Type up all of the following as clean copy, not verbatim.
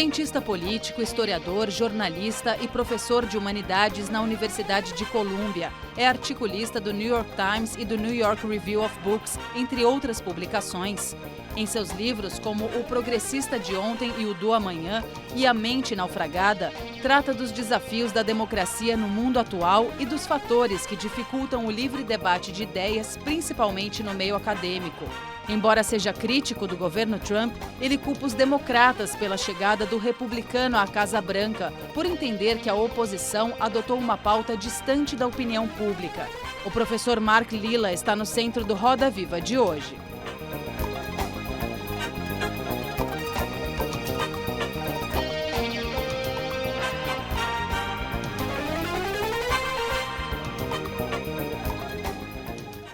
Cientista político, historiador, jornalista e professor de Humanidades na Universidade de Colômbia. É articulista do New York Times e do New York Review of Books, entre outras publicações. Em seus livros, como O Progressista de Ontem e o do Amanhã e A Mente Naufragada, trata dos desafios da democracia no mundo atual e dos fatores que dificultam o livre debate de ideias, principalmente no meio acadêmico. Embora seja crítico do governo Trump, ele culpa os democratas pela chegada do republicano à Casa Branca, por entender que a oposição adotou uma pauta distante da opinião pública. O professor Mark Lilla está no centro do Roda Viva de hoje.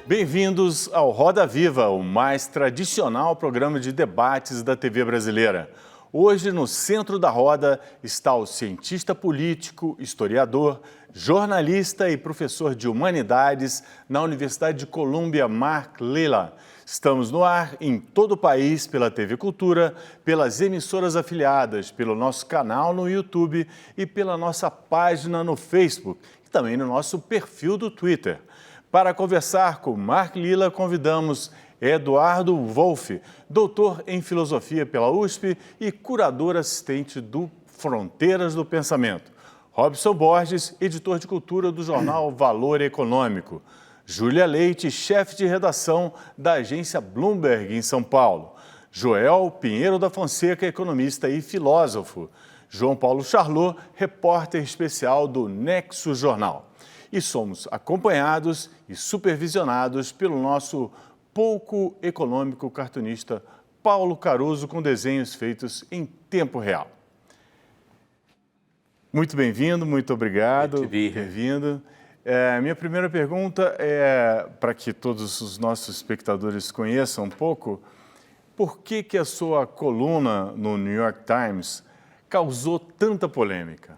Bem-vindos ao Roda Viva, o mais tradicional programa de debates da TV brasileira. Hoje, no centro da roda, está o cientista político, historiador, jornalista e professor de Humanidades na Universidade de Colômbia, Mark Lilla. Estamos no ar em todo o país pela TV Cultura, pelas emissoras afiliadas, pelo nosso canal no YouTube e pela nossa página no Facebook e também no nosso perfil do Twitter. Para conversar com Mark Lilla, convidamos Eduardo Wolf, doutor em Filosofia pela USP e Curador-Assistente do Fronteiras do Pensamento. Robson Borges, editor de cultura do jornal Valor Econômico. Leite, chefe de redação da agência Bloomberg em São Paulo. Pinheiro da Fonseca, economista e filósofo. João Paulo Charleaux, repórter especial do Nexo Jornal. E somos acompanhados e supervisionados pelo nosso pouco econômico cartunista Paulo Caruso, com desenhos feitos em tempo real. Muito bem-vindo, muito obrigado. Bem-vindo. Minha primeira pergunta é, para que todos os nossos espectadores conheçam um pouco, por que a sua coluna no New York Times causou tanta polêmica?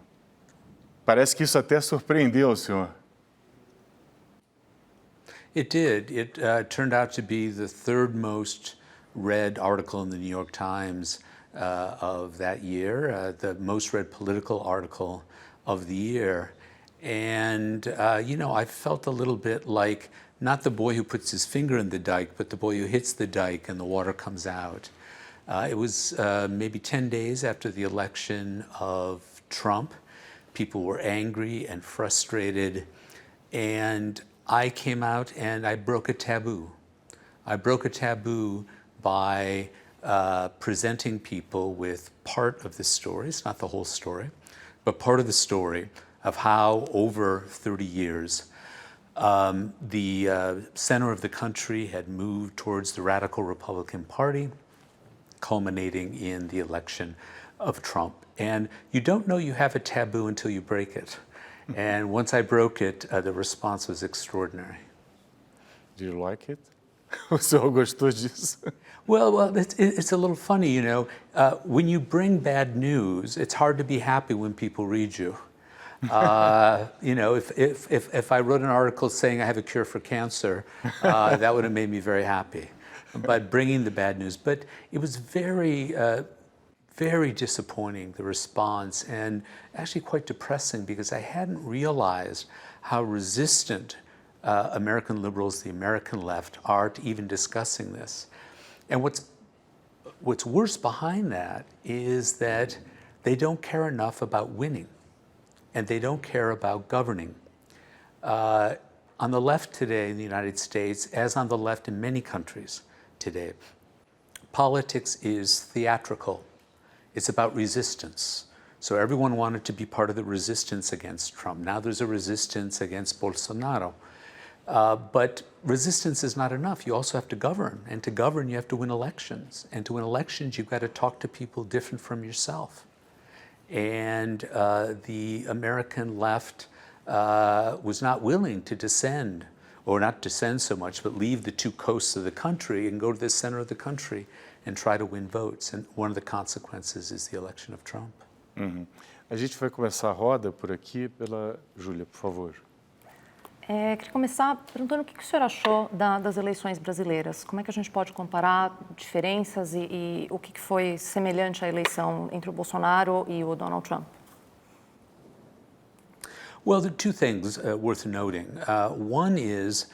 Parece que isso até surpreendeu o senhor. It did. It turned out to be the third most read article in the New York Times of that year, the most read political article of the year. And, I felt a little bit like not the boy who puts his finger in the dike, but the boy who hits the dike and the water comes out. It was maybe 10 days after the election of Trump. People were angry and frustrated, and I came out and I broke a taboo. I broke a taboo by presenting people with part of the story. It's not the whole story, but part of the story of how over 30 years the center of the country had moved towards the radical Republican Party, culminating in the election of Trump. And you don't know you have a taboo until you break it. And once I broke it, the response was extraordinary. Do you like it? O senhor gostou disso? Well, it's a little funny, when you bring bad news, it's hard to be happy when people read you. If I wrote an article saying I have a cure for cancer, that would have made me very happy. But bringing the bad news, but it was very disappointing, the response, and actually quite depressing, because I hadn't realized how resistant American liberals, the American left, are to even discussing this. And what's worse behind that is that they don't care enough about winning, and they don't care about governing. On the left today in the United States, as on the left in many countries today, politics is theatrical. It's about resistance. So everyone wanted to be part of the resistance against Trump. Now there's a resistance against Bolsonaro. But resistance is not enough. You also have to govern. And to govern, you have to win elections. And to win elections, you've got to talk to people different from yourself. And the American left was not willing to descend, or not descend so much, but leave the two coasts of the country and go to the center of the country and try to win votes. And one of the consequences is the election of Trump. A gente vai começar a roda por aqui pela Júlia, por favor. Queria começar perguntando o que o senhor achou das eleições brasileiras. Como é que a gente pode comparar diferenças e o que foi semelhante à eleição entre o Bolsonaro e o Donald Trump? Well, there are two things worth noting. One is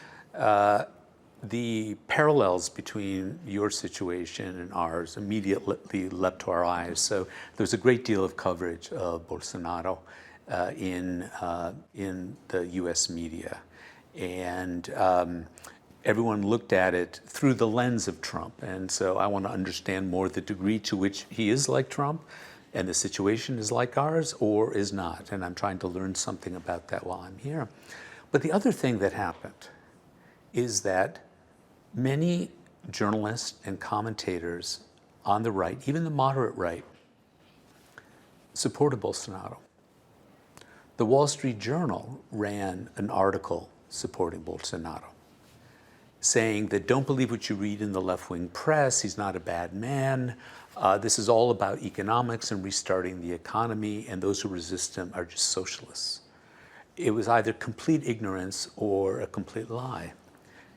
the parallels between your situation and ours immediately leapt to our eyes. So there's a great deal of coverage of Bolsonaro in the U.S. media. And everyone looked at it through the lens of Trump. And so I want to understand more the degree to which he is like Trump and the situation is like ours or is not. And I'm trying to learn something about that while I'm here. But the other thing that happened is that many journalists and commentators on the right, even the moderate right, supported Bolsonaro. The Wall Street Journal ran an article supporting Bolsonaro, saying that don't believe what you read in the left-wing press, he's not a bad man, this is all about economics and restarting the economy, and those who resist him are just socialists. It was either complete ignorance or a complete lie.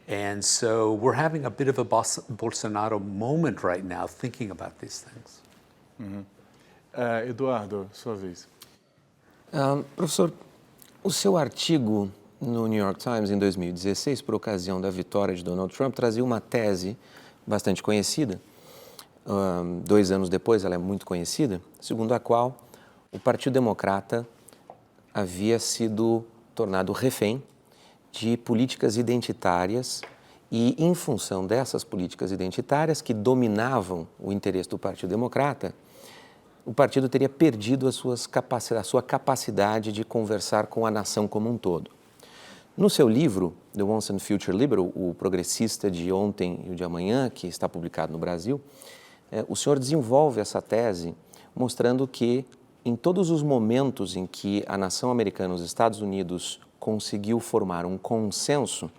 And so we're having a bit of a Bolsonaro moment right now, thinking about these things. Eduardo, sua vez. Professor, o seu artigo no New York Times em 2016, por ocasião da vitória de Donald Trump, trazia uma tese bastante conhecida. 2 anos depois, ela é muito conhecida, segundo a qual o Partido Democrata havia sido tornado refém de políticas identitárias e, em função dessas políticas identitárias que dominavam o interesse do Partido Democrata, o partido teria perdido a sua capacidade de conversar com a nação como um todo. No seu livro, The Once and Future Liberal, o progressista de ontem e o de amanhã, que está publicado no Brasil, o senhor desenvolve essa tese mostrando que em todos os momentos em que a nação americana, os Estados Unidos, conseguiu formar um consenso,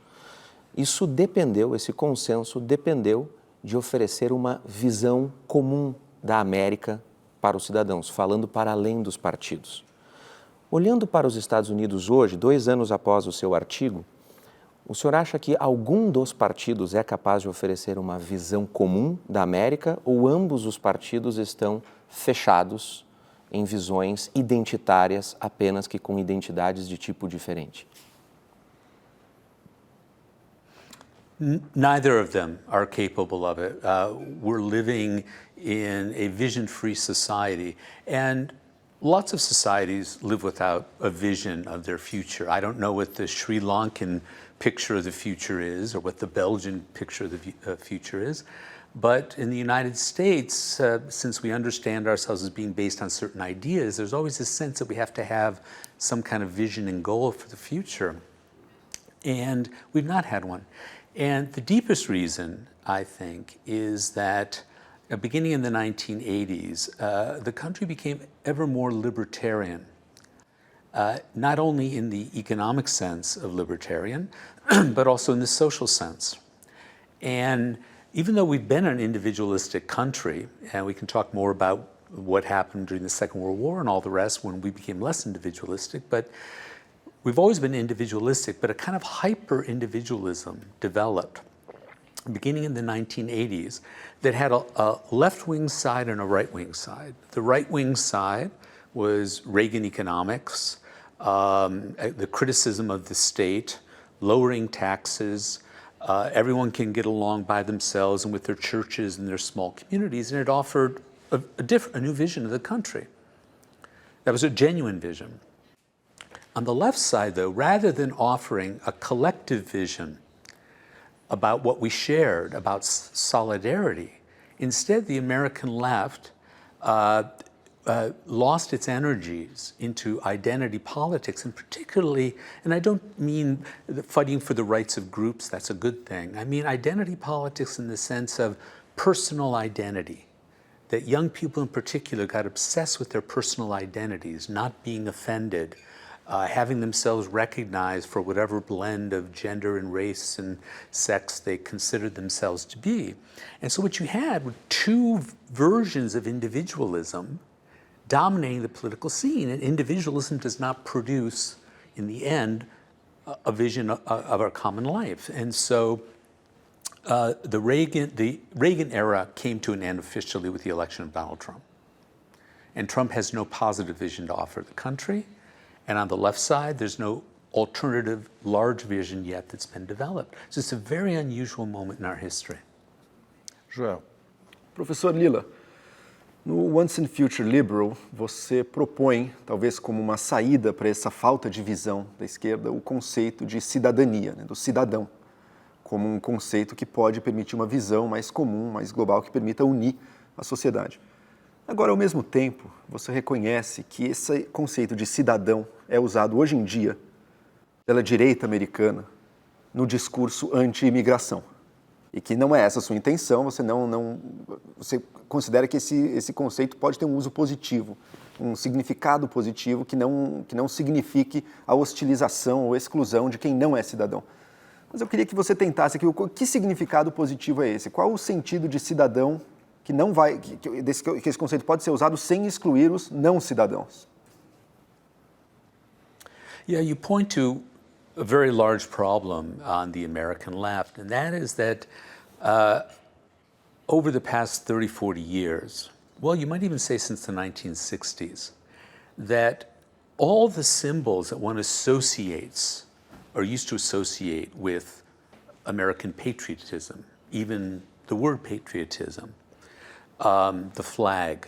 esse consenso dependeu de oferecer uma visão comum da América para os cidadãos, falando para além dos partidos. Olhando para os Estados Unidos hoje, 2 anos após o seu artigo, o senhor acha que algum dos partidos é capaz de oferecer uma visão comum da América ou ambos os partidos estão fechados em visões identitárias, apenas que com identidades de tipo diferente? Neither of them are capable of it. We're living in a vision-free society, and lots of societies live without a vision of their future. I don't know what the Sri Lankan picture of the future is or what the Belgian picture of the future is, but in the United States, since we understand ourselves as being based on certain ideas, there's always this sense that we have to have some kind of vision and goal for the future, and we've not had one. And the deepest reason, I think, is that beginning in the 1980s, the country became ever more libertarian, not only in the economic sense of libertarian, but also in the social sense. And even though we've been an individualistic country, and we can talk more about what happened during the Second World War and all the rest when we became less individualistic, but we've always been individualistic, but a kind of hyper-individualism developed beginning in the 1980s that had a left-wing side and a right-wing side. The right-wing side was Reagan economics, the criticism of the state, lowering taxes, everyone can get along by themselves and with their churches and their small communities, and it offered a new vision of the country. That was a genuine vision. On the left side, though, rather than offering a collective vision about what we shared, about solidarity, instead the American left lost its energies into identity politics, and particularly, and I don't mean fighting for the rights of groups, that's a good thing. I mean identity politics in the sense of personal identity, that young people in particular got obsessed with their personal identities, not being offended, having themselves recognized for whatever blend of gender and race and sex they considered themselves to be. And so what you had were 2 versions of individualism dominating the political scene, and individualism does not produce, in the end, a vision of our common life. And so the Reagan era came to an end officially with the election of Donald Trump. And Trump has no positive vision to offer the country. And on the left side, there's no alternative large vision yet that's been developed. So it's a very unusual moment in our history. Joel. Professor Lilla, no Once and Future Liberal, você propõe, talvez como uma saída para essa falta de visão da esquerda, o conceito de cidadania, né, do cidadão, como um conceito que pode permitir uma visão mais comum, mais global, que permita unir a sociedade. Agora, ao mesmo tempo, você reconhece que esse conceito de cidadão é usado hoje em dia pela direita americana no discurso anti-imigração. E que não é essa a sua intenção, você considera que esse conceito pode ter um uso positivo, um significado positivo que não signifique a hostilização ou exclusão de quem não é cidadão. Mas eu queria que você tentasse aqui, que significado positivo é esse? Qual o sentido de cidadão que não vai, que esse conceito pode ser usado sem excluir os não cidadãos? Yeah, you point to a very large problem on the American left, and that is that over the past 30, 40 years, well, you might even say since the 1960s, that all the symbols that one associates or used to associate with American patriotism, even the word patriotism, the flag,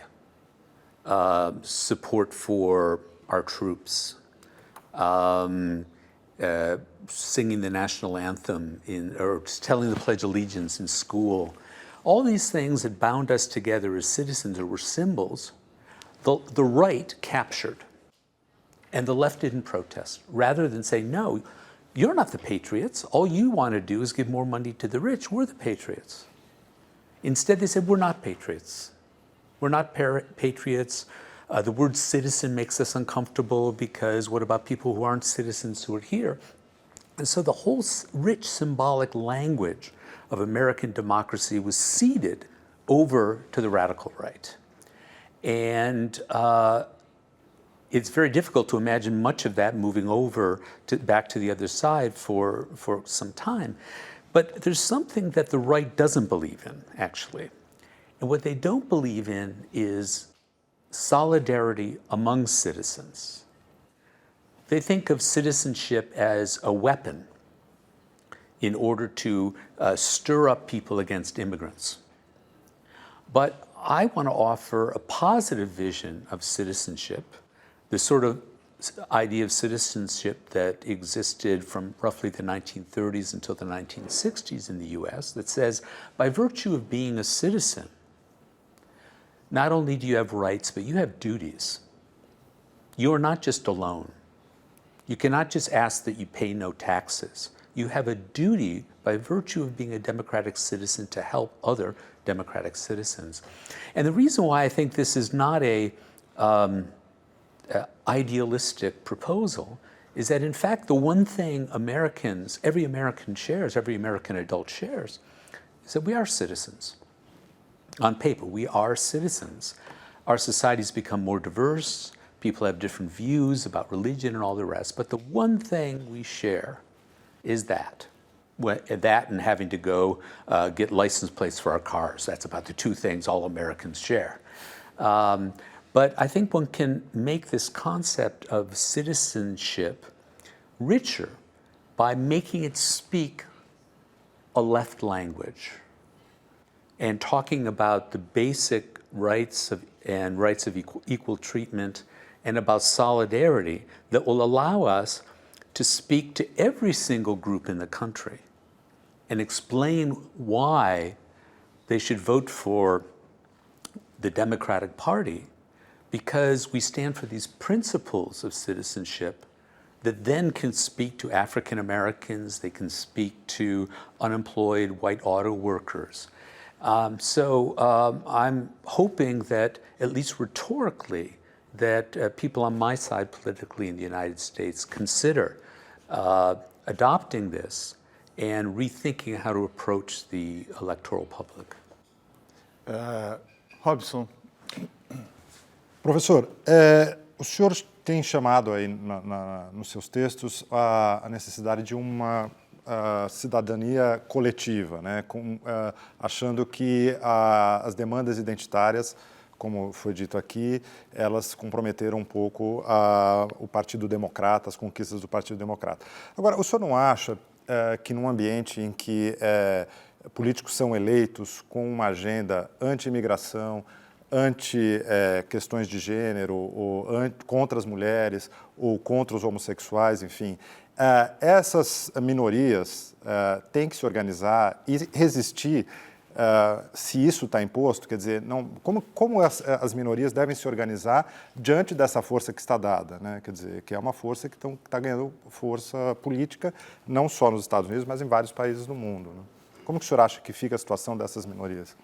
support for our troops, singing the national anthem or telling the Pledge of Allegiance in school, all these things that bound us together as citizens or were symbols, the right captured. And the left didn't protest. Rather than say, no, you're not the patriots. All you want to do is give more money to the rich. We're the patriots. Instead, they said, we're not patriots. We're not patriots. The word citizen makes us uncomfortable because what about people who aren't citizens who are here? And so the whole rich symbolic language of American democracy was ceded over to the radical right. And it's very difficult to imagine much of that moving over back to the other side for some time. But there's something that the right doesn't believe in, actually. And what they don't believe in is solidarity among citizens. They think of citizenship as a weapon in order to stir up people against immigrants. But I want to offer a positive vision of citizenship, the sort of idea of citizenship that existed from roughly the 1930s until the 1960s in the US, that says, by virtue of being a citizen, not only do you have rights, but you have duties. You are not just alone. You cannot just ask that you pay no taxes. You have a duty by virtue of being a democratic citizen to help other democratic citizens. And the reason why I think this is not a idealistic proposal is that, in fact, the one thing Americans, every American shares, every American adult shares, is that we are citizens. On paper, we are citizens. Our societies become more diverse. People have different views about religion and all the rest. But the one thing we share is that. That and having to go get license plates for our cars. That's about the two things all Americans share. But I think one can make this concept of citizenship richer by making it speak a left language and talking about the basic rights of equal treatment and about solidarity that will allow us to speak to every single group in the country and explain why they should vote for the Democratic Party, because we stand for these principles of citizenship that then can speak to African Americans, they can speak to unemployed white auto workers. So I'm hoping that, at least rhetorically, that people on my side politically in the United States consider adopting this and rethinking how to approach the electoral public. Robson. Professor, o senhor tem chamado aí nos seus textos a necessidade de uma cidadania coletiva, né? Achando que as demandas identitárias, como foi dito aqui, elas comprometeram um pouco o Partido Democrata, as conquistas do Partido Democrata. Agora, o senhor não acha que num ambiente em que políticos são eleitos com uma agenda anti-imigração, anti-questões de gênero, ou contra as mulheres, ou contra os homossexuais, enfim, essas minorias têm que se organizar e resistir se isso está imposto? Quer dizer, como as minorias devem se organizar diante dessa força que está dada, né? Quer dizer, que é uma força que está ganhando força política, não só nos Estados Unidos, mas em vários países do mundo, né? Como que o senhor acha que fica a situação dessas minorias?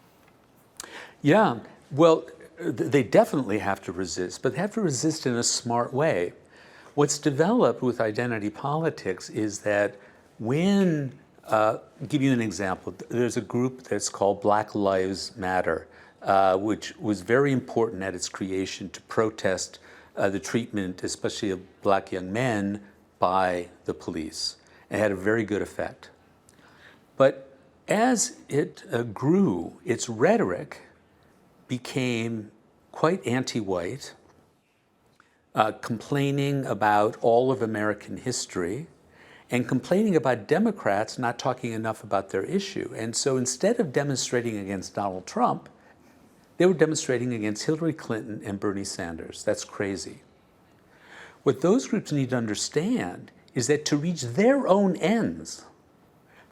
Yeah, well, they definitely have to resist, but they have to resist in a smart way. What's developed with identity politics is that when, give you an example, there's a group that's called Black Lives Matter, which was very important at its creation to protest the treatment, especially of black young men, by the police. It had a very good effect. But as it grew, its rhetoric became quite anti-white, complaining about all of American history, and complaining about Democrats not talking enough about their issue. And so instead of demonstrating against Donald Trump, they were demonstrating against Hillary Clinton and Bernie Sanders. That's crazy. What those groups need to understand is that to reach their own ends,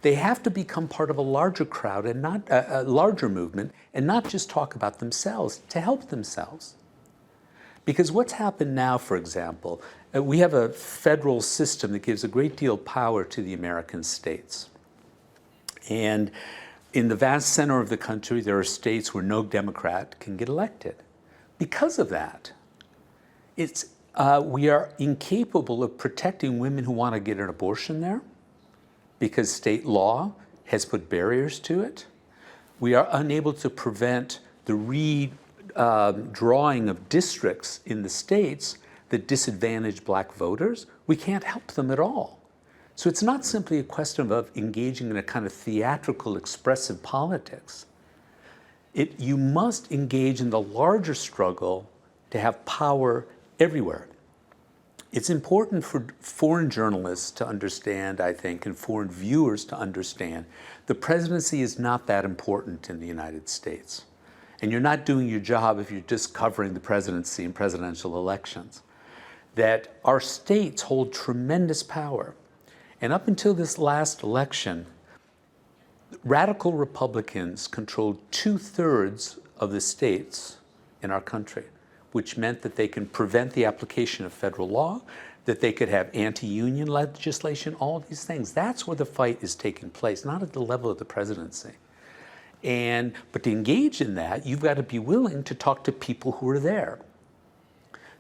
they have to become part of a larger crowd and not a larger movement, and not just talk about themselves, to help themselves. Because what's happened now, for example, we have a federal system that gives a great deal of power to the American states. And in the vast center of the country, there are states where no Democrat can get elected. Because of that, we are incapable of protecting women who want to get an abortion there, because state law has put barriers to it. We are unable to prevent the drawing of districts in the states that disadvantage black voters. We can't help them at all. So it's not simply a question of engaging in a kind of theatrical, expressive politics. You must engage in the larger struggle to have power everywhere. It's important for foreign journalists to understand, I think, and foreign viewers to understand, the presidency is not that important in the United States. And you're not doing your job if you're just covering the presidency and presidential elections. That our states hold tremendous power. And up until this last election, radical Republicans controlled 2/3 of the states in our country, which meant that they can prevent the application of federal law, that they could have anti-union legislation, all of these things. That's where the fight is taking place, not at the level of the presidency. But to engage in that, you've got to be willing to talk to people who are there.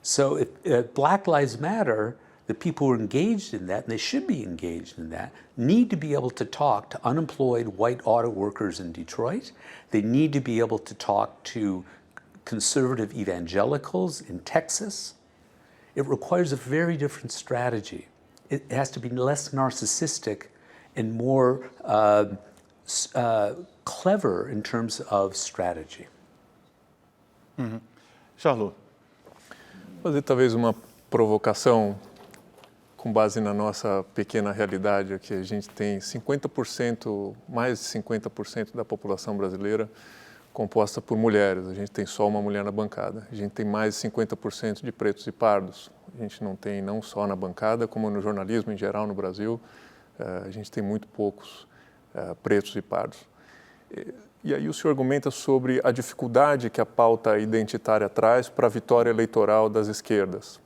So if Black Lives Matter, the people who are engaged in that, and they should be engaged in that, need to be able to talk to unemployed white auto workers in Detroit. They need to be able to talk to conservative evangelicals in Texas. It requires a very different strategy. It has to be less narcissistic and more clever in terms of strategy. Charleaux. Fazer talvez uma provocação com base na nossa pequena realidade aqui. A gente tem 50%, mais de 50% da população brasileira composta por mulheres. A gente tem só uma mulher na bancada. A gente tem mais de 50% de pretos e pardos. A gente não tem não só na bancada, como no jornalismo em geral no Brasil. A gente tem muito poucos pretos e pardos. E aí o senhor argumenta sobre a dificuldade que a pauta identitária traz para a vitória eleitoral das esquerdas.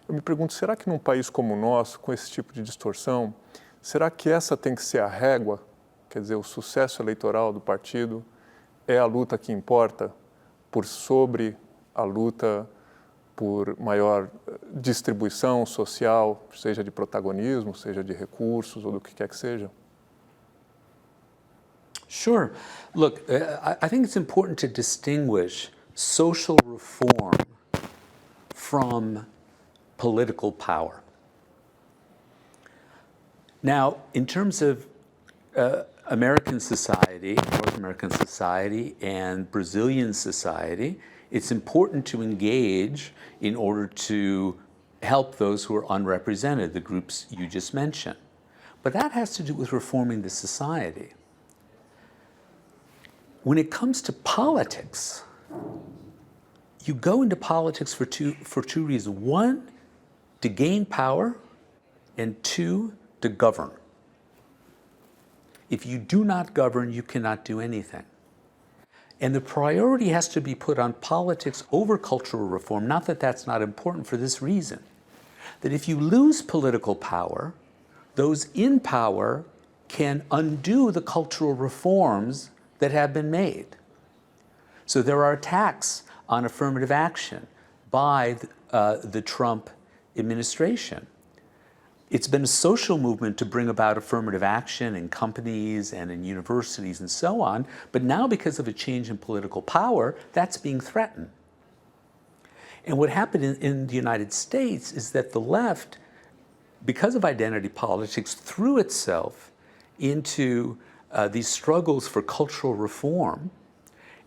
Eu me pergunto, será que num país como o nosso, com esse tipo de distorção, será que essa tem que ser a régua? Quer dizer, o sucesso eleitoral do partido é a luta que importa por sobre a luta por maior distribuição social, seja de protagonismo, seja de recursos ou do que quer que seja? Sure. Look, I think it's important to distinguish social reform from political power. Now, in terms of American society, North American society, and Brazilian society, it's important to engage in order to help those who are unrepresented, the groups you just mentioned. But that has to do with reforming the society. When it comes to politics, you go into politics for two reasons. One, to gain power, and two, to govern. If you do not govern, you cannot do anything. And the priority has to be put on politics over cultural reform, not that that's not important for this reason, that if you lose political power, those in power can undo the cultural reforms that have been made. So there are attacks on affirmative action by the Trump administration. It's been a social movement to bring about affirmative action in companies and in universities and so on, but now because of a change in political power, that's being threatened. And what happened in the United States is that the left, because of identity politics, threw itself into these struggles for cultural reform.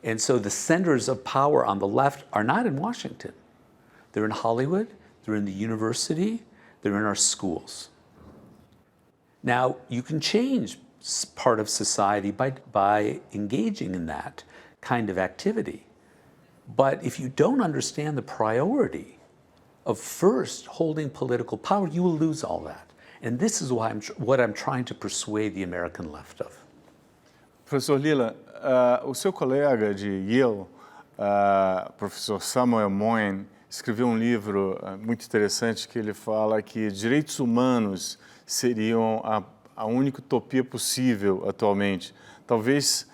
And so the centers of power on the left are not in Washington. They're in Hollywood, they're in the university, they're in our schools. Now, you can change part of society by engaging in that kind of activity. But if you don't understand the priority of first holding political power, you will lose all that. And this is what I'm trying to persuade the American left of. Professor Lilla, o seu colega de Yale, professor Samuel Moyn, escreveu um livro muito interessante que ele fala que direitos humanos seriam a única utopia possível atualmente. Talvez,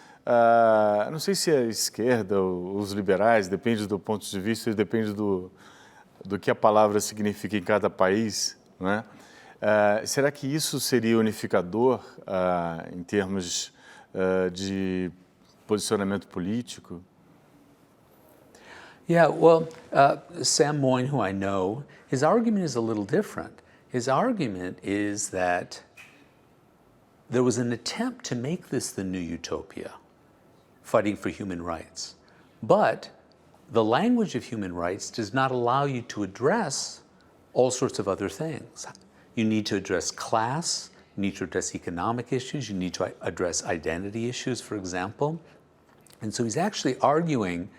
não sei se a esquerda ou os liberais, depende do ponto de vista, depende do que a palavra significa em cada país, né? Será que isso seria unificador em termos de posicionamento político? Yeah, well, Sam Moyn, who I know, his argument is a little different. His argument is that there was an attempt to make this the new utopia, fighting for human rights. But the language of human rights does not allow you to address all sorts of other things. You need to address class, you need to address economic issues, you need to address identity issues, for example. And so he's actually arguing,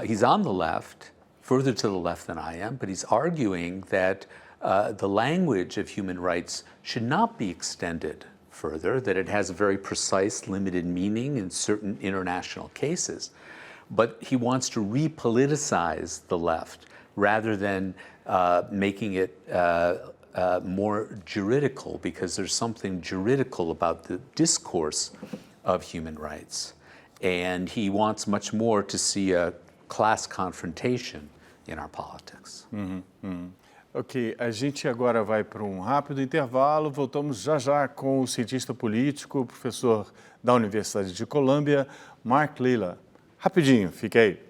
he's on the left, further to the left than I am, but he's arguing that the language of human rights should not be extended further, that it has a very precise, limited meaning in certain international cases. But he wants to repoliticize the left rather than making it more juridical, because there's something juridical about the discourse of human rights. And he wants much more to see a class confrontation in our politics. Ok, a gente agora vai para um rápido intervalo, voltamos já já com o cientista político, professor da Universidade de Colômbia, Mark Lilla. Rapidinho, fique aí.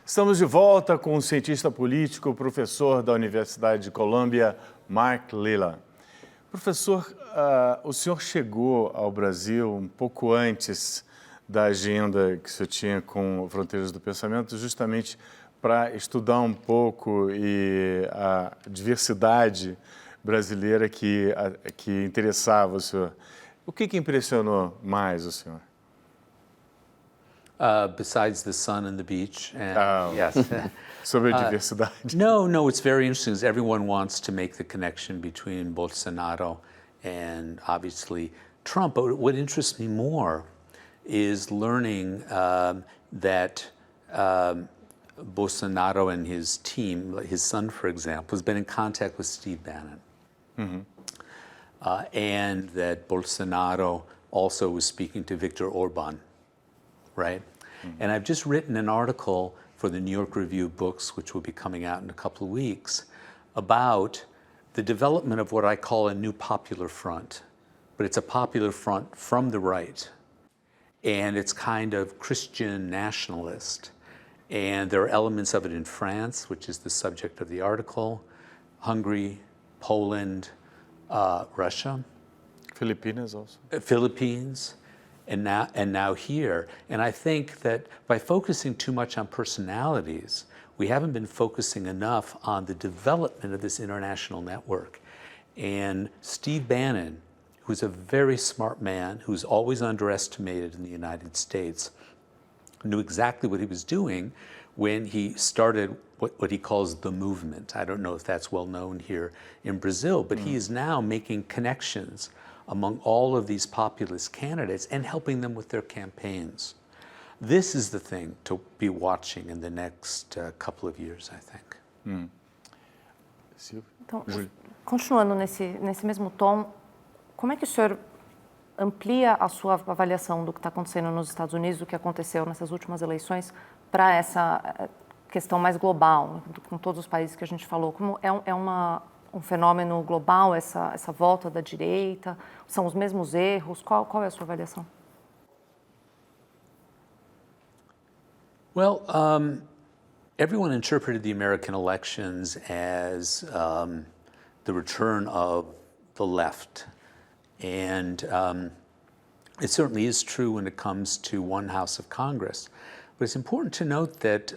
Estamos de volta com o cientista político, professor da Universidade de Colômbia, Mark Lilla. Professor, o senhor chegou ao Brasil um pouco antes da agenda que o senhor tinha com Fronteiras do Pensamento, justamente para estudar um pouco a diversidade brasileira que interessava o senhor. O que impressionou mais o senhor? Besides the sun and the beach. And, yes. Sobre a diversidade. No, it's very interesting because everyone wants to make the connection between Bolsonaro and obviously Trump. But what interests me more is learning that Bolsonaro and his team, his son, for example, has been in contact with Steve Bannon. And that Bolsonaro also was speaking to Viktor Orban, right? And I've just written an article for the New York Review of Books, which will be coming out in a couple of weeks, about the development of what I call a new popular front. But it's a popular front from the right. And it's kind of Christian nationalist. And there are elements of it in France, which is the subject of the article, Hungary, Poland, Russia. Philippines also. Philippines, and now here. And I think that by focusing too much on personalities, we haven't been focusing enough on the development of this international network. And Steve Bannon, who's a very smart man, who's always underestimated in the United States, knew exactly what he was doing when he started what he calls the movement. I don't know if that's well known here in Brazil, but he is now making connections among all of these populist candidates and helping them with their campaigns. This is the thing to be watching in the next couple of years, I think. Então, continuando nesse mesmo tom, como é que o senhor amplia a sua avaliação do que está acontecendo nos Estados Unidos, do que aconteceu nessas últimas eleições, para essa questão mais global, com todos os países que a gente falou? Como um fenômeno global, essa volta da direita? São os mesmos erros? Qual é a sua avaliação? Well, everyone interpreted the American elections as the return of the left. And it certainly is true when it comes to one house of Congress. But it's important to note that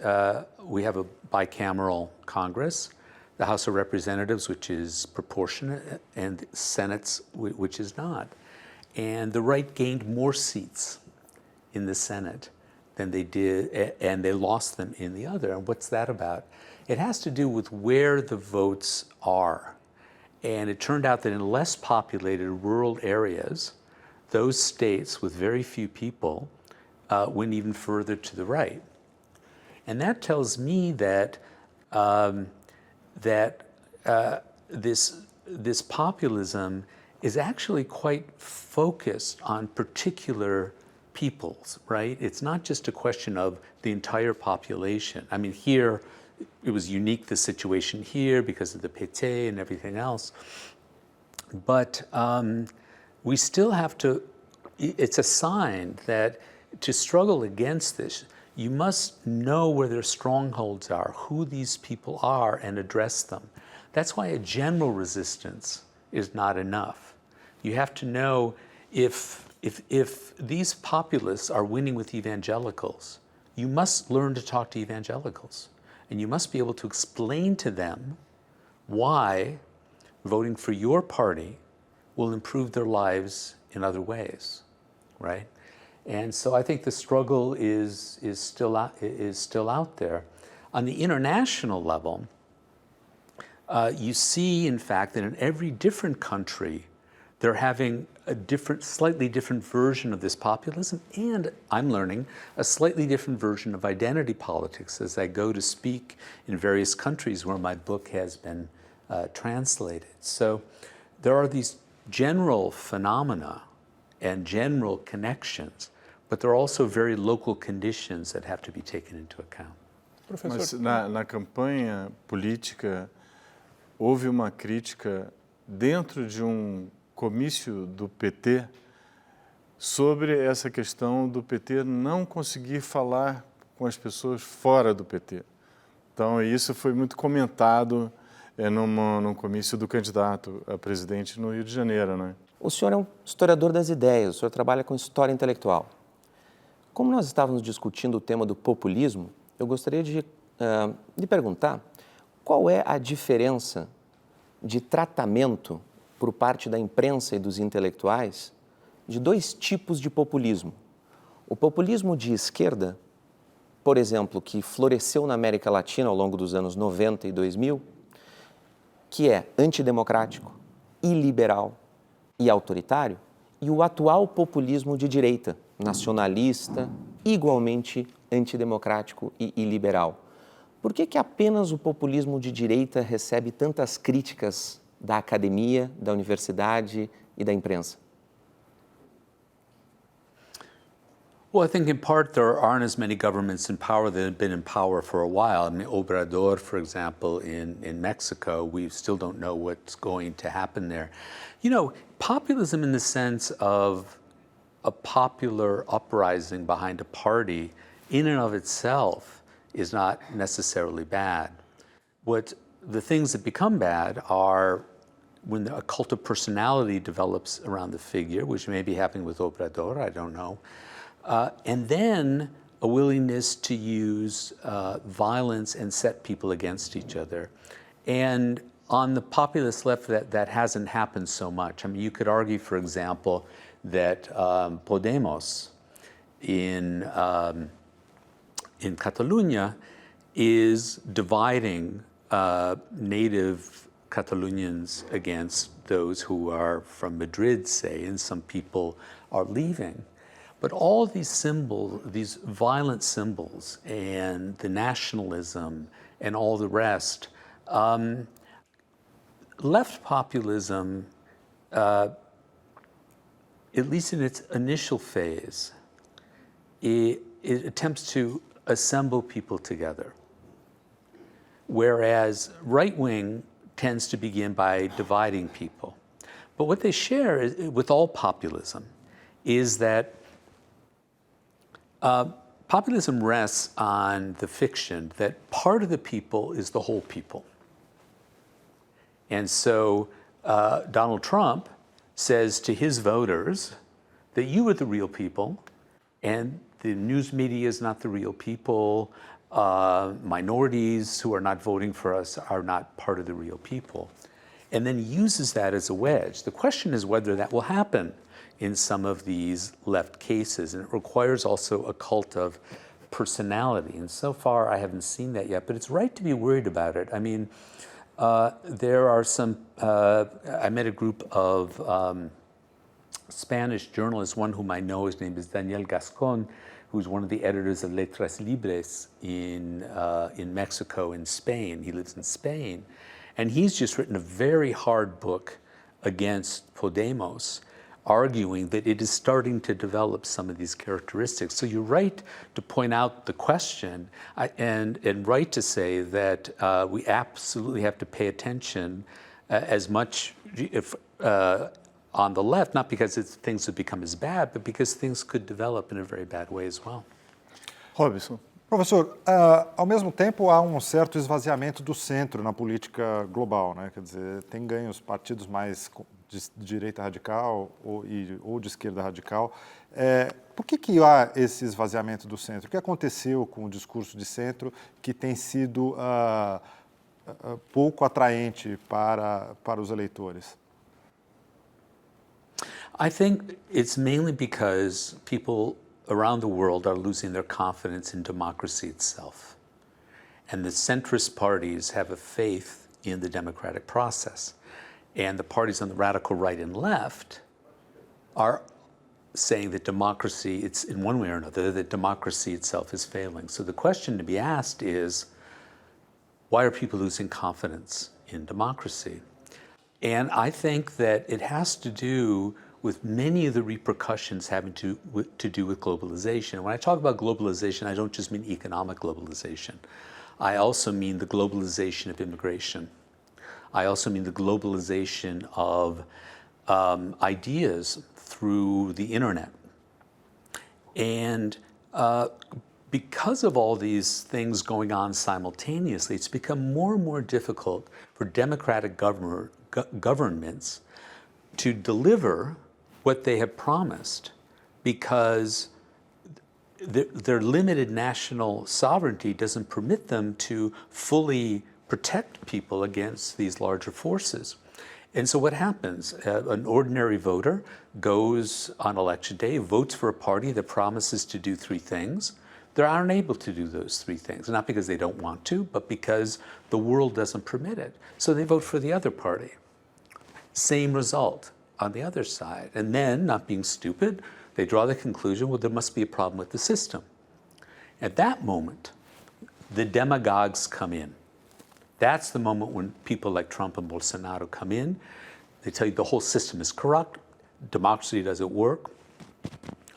we have a bicameral Congress, the House of Representatives, which is proportionate, and the Senate, which is not. And the right gained more seats in the Senate than they did, and they lost them in the other. And what's that about? It has to do with where the votes are. And it turned out that in less populated rural areas, those states with very few people went even further to the right. And that tells me that this populism is actually quite focused on particular peoples, right? It's not just a question of the entire population. I mean, here, it was unique, the situation here, because of the PT and everything else. But we still have to, it's a sign that to struggle against this, you must know where their strongholds are, who these people are, and address them. That's why a general resistance is not enough. You have to know if these populists are winning with evangelicals, you must learn to talk to evangelicals. And you must be able to explain to them why voting for your party will improve their lives in other ways, right? And so I think the struggle is still out there. On the international level, you see, in fact, that in every different country, they're having a slightly different version of this populism, and I'm learning a slightly different version of identity politics as I go to speak in various countries where my book has been translated. So there are these general phenomena and general connections, but there are also very local conditions that have to be taken into account. Mas na campanha política, houve uma crítica dentro de comício do PT sobre essa questão do PT não conseguir falar com as pessoas fora do PT. Então, isso foi muito comentado num comício do candidato a presidente no Rio de Janeiro, né? O senhor é um historiador das ideias, o senhor trabalha com história intelectual. Como nós estávamos discutindo o tema do populismo, eu gostaria de lhe perguntar qual é a diferença de tratamento por parte da imprensa e dos intelectuais de dois tipos de populismo. O populismo de esquerda, por exemplo, que floresceu na América Latina ao longo dos anos 90 e 2000, que é antidemocrático, iliberal e autoritário, e o atual populismo de direita, nacionalista, igualmente antidemocrático e iliberal. Por que apenas o populismo de direita recebe tantas críticas da academia, da universidade e da imprensa? Well, I think in part there aren't as many governments in power that have been in power for a while. I mean, Obrador, for example, in Mexico, we still don't know what's going to happen there. You know, populism in the sense of a popular uprising behind a party in and of itself is not necessarily bad. The things that become bad are when a cult of personality develops around the figure, which may be happening with Obrador, I don't know. And then a willingness to use violence and set people against each other. And on the populist left, that hasn't happened so much. I mean, you could argue, for example, that Podemos in Catalonia is dividing native Catalonians against those who are from Madrid, say, and some people are leaving. But all these symbols, these violent symbols, and the nationalism and all the rest, left populism, at least in its initial phase, it attempts to assemble people together. Whereas right-wing tends to begin by dividing people. But what they share with all populism is that populism rests on the fiction that part of the people is the whole people. And so Donald Trump says to his voters that you are the real people, and the news media is not the real people. Minorities who are not voting for us are not part of the real people. And then uses that as a wedge. The question is whether that will happen in some of these left cases, and it requires also a cult of personality. And so far, I haven't seen that yet, but it's right to be worried about it. I mean, there are some, I met a group of Spanish journalists, one whom I know, his name is Daniel Gascon, who's one of the editors of Letras Libres in Mexico and Spain. He lives in Spain. And he's just written a very hard book against Podemos, arguing that it is starting to develop some of these characteristics. So you're right to point out the question and right to say that we absolutely have to pay attention as much on the left, not because things have become as bad, but because things could develop in a very bad way as well. Robson. Professor, ao mesmo tempo há um certo esvaziamento do centro na política global, né? Quer dizer, tem ganho os partidos mais de direita radical ou de esquerda radical. Por que há esse esvaziamento do centro? O que aconteceu com o discurso de centro que tem sido pouco atraente para os eleitores? I think it's mainly because people around the world are losing their confidence in democracy itself. And the centrist parties have a faith in the democratic process. And the parties on the radical right and left are saying that democracy, it's in one way or another, that democracy itself is failing. So the question to be asked is, why are people losing confidence in democracy? And I think that it has to do with many of the repercussions having to do with globalization. When I talk about globalization, I don't just mean economic globalization. I also mean the globalization of immigration. I also mean the globalization of ideas through the internet. And because of all these things going on simultaneously, it's become more and more difficult for democratic governments to deliver what they have promised, because their limited national sovereignty doesn't permit them to fully protect people against these larger forces. And so what happens? An ordinary voter goes on election day, votes for a party that promises to do three things. They aren't able to do those three things, not because they don't want to, but because the world doesn't permit it. So they vote for the other party. Same result on the other side. And then, not being stupid, they draw the conclusion, well, there must be a problem with the system. At that moment, the demagogues come in. That's the moment when people like Trump and Bolsonaro come in. They tell you the whole system is corrupt, democracy doesn't work.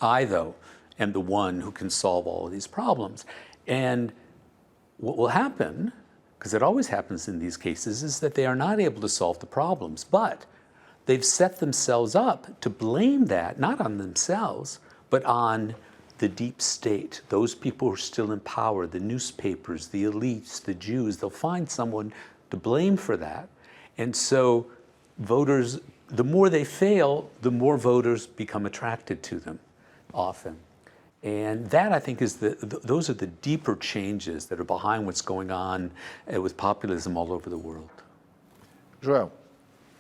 I, though, am the one who can solve all of these problems. And what will happen, because it always happens in these cases, is that they are not able to solve the problems, but they've set themselves up to blame that, not on themselves, but on the deep state, those people who are still in power, the newspapers, the elites, the Jews. They'll find someone to blame for that. And so voters, the more they fail, the more voters become attracted to them often. And that, I think, is those are the deeper changes that are behind what's going on with populism all over the world. Joel.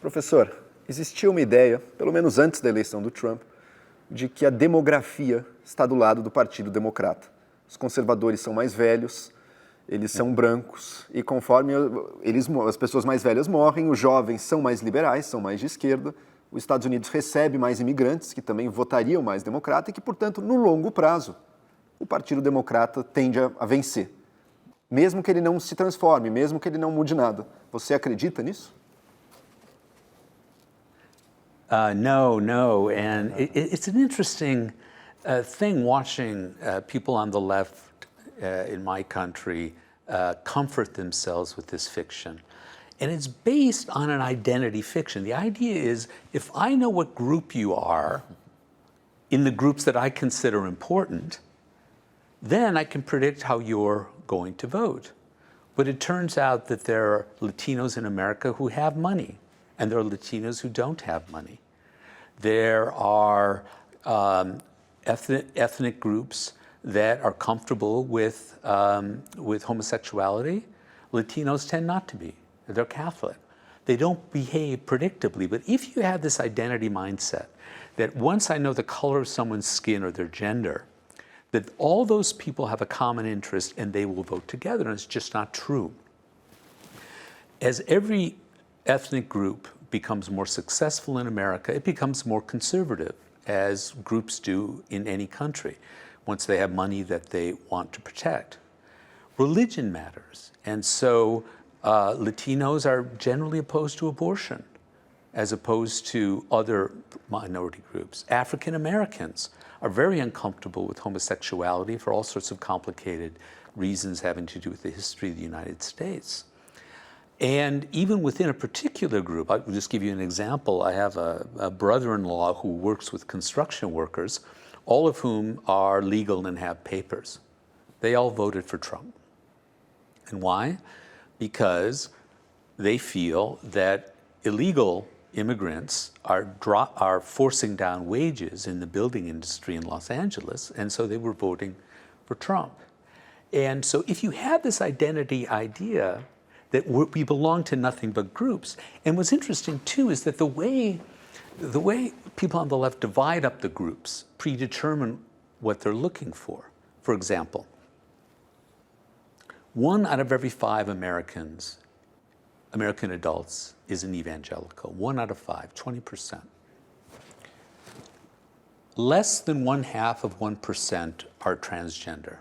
Professor, existia uma ideia, pelo menos antes da eleição do Trump, de que a demografia está do lado do Partido Democrata. Os conservadores são mais velhos, eles são brancos, e conforme as pessoas mais velhas morrem, os jovens são mais liberais, são mais de esquerda, os Estados Unidos recebe mais imigrantes, que também votariam mais democrata, e que, portanto, no longo prazo, o Partido Democrata tende a vencer. Mesmo que ele não se transforme, mesmo que ele não mude nada. Você acredita nisso? No, and it's an interesting thing watching people on the left in my country comfort themselves with this fiction. And it's based on an identity fiction. The idea is, if I know what group you are in the groups that I consider important, then I can predict how you're going to vote. But it turns out that there are Latinos in America who have money, and there are Latinos who don't have money. There are ethnic groups that are comfortable with homosexuality. Latinos tend not to be. They're Catholic. They don't behave predictably. But if you have this identity mindset that once I know the color of someone's skin or their gender, that all those people have a common interest and they will vote together, and it's just not true. As every ethnic group becomes more successful in America, it becomes more conservative, as groups do in any country, once they have money that they want to protect. Religion matters, and so Latinos are generally opposed to abortion, as opposed to other minority groups. African Americans are very uncomfortable with homosexuality for all sorts of complicated reasons having to do with the history of the United States. And even within a particular group, I'll just give you an example. I have a brother-in-law who works with construction workers, all of whom are legal and have papers. They all voted for Trump. And why? Because they feel that illegal immigrants are forcing down wages in the building industry in Los Angeles, and so they were voting for Trump. And so if you have this identity idea that we belong to nothing but groups, and what's interesting too is that the way people on the left divide up the groups predetermine what they're looking for. For example, 1 out of every 5 American adults is an evangelical. 1 out of 5, 20%. Less than 0.5% are transgender.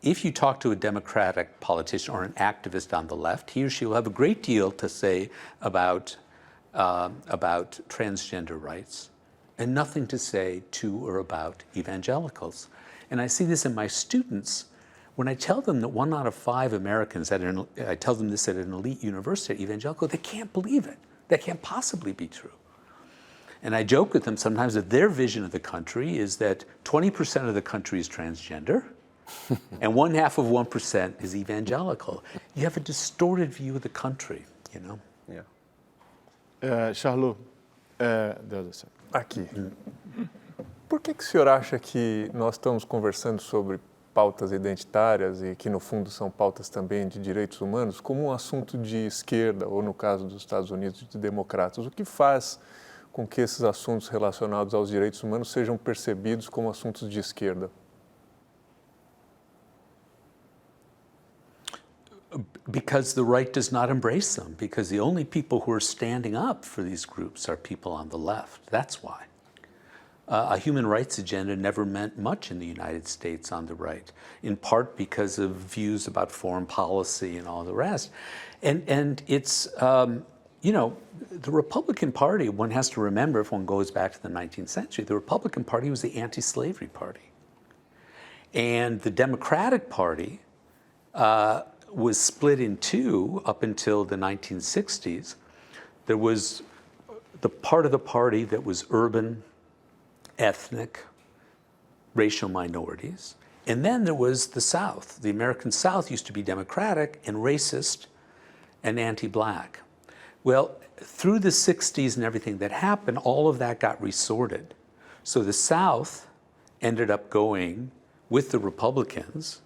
If you talk to a Democratic politician or an activist on the left, he or she will have a great deal to say about transgender rights and nothing to say to or about evangelicals. And I see this in my students. When I tell them that 1 out of 5 Americans, I tell them this at an elite university, evangelical, they can't believe it. That can't possibly be true. And I joke with them sometimes that their vision of the country is that 20% of the country is transgender, and 0.5% is evangelical. You have a distorted view of the country, you know? Yeah. Charleaux, Aqui. Por que o senhor acha que nós estamos conversando sobre pautas identitárias e que, no fundo, são pautas também de direitos humanos, como um assunto de esquerda, ou, no caso dos Estados Unidos, de democratas? O que faz com que esses assuntos relacionados aos direitos humanos sejam percebidos como assuntos de esquerda? Because the right does not embrace them, because the only people who are standing up for these groups are people on the left. That's why. a human rights agenda never meant much in the United States on the right, in part because of views about foreign policy and all the rest. And it's, you know, the Republican Party, one has to remember, if one goes back to the 19th century, the Republican Party was the anti-slavery party. And the Democratic Party was split in two up until the 1960s. There was the part of the party that was urban, ethnic, racial minorities. And then there was the South. The American South used to be Democratic and racist and anti-black. Well, through the 60s and everything that happened, all of that got resorted. So the South ended up going with the Republicans.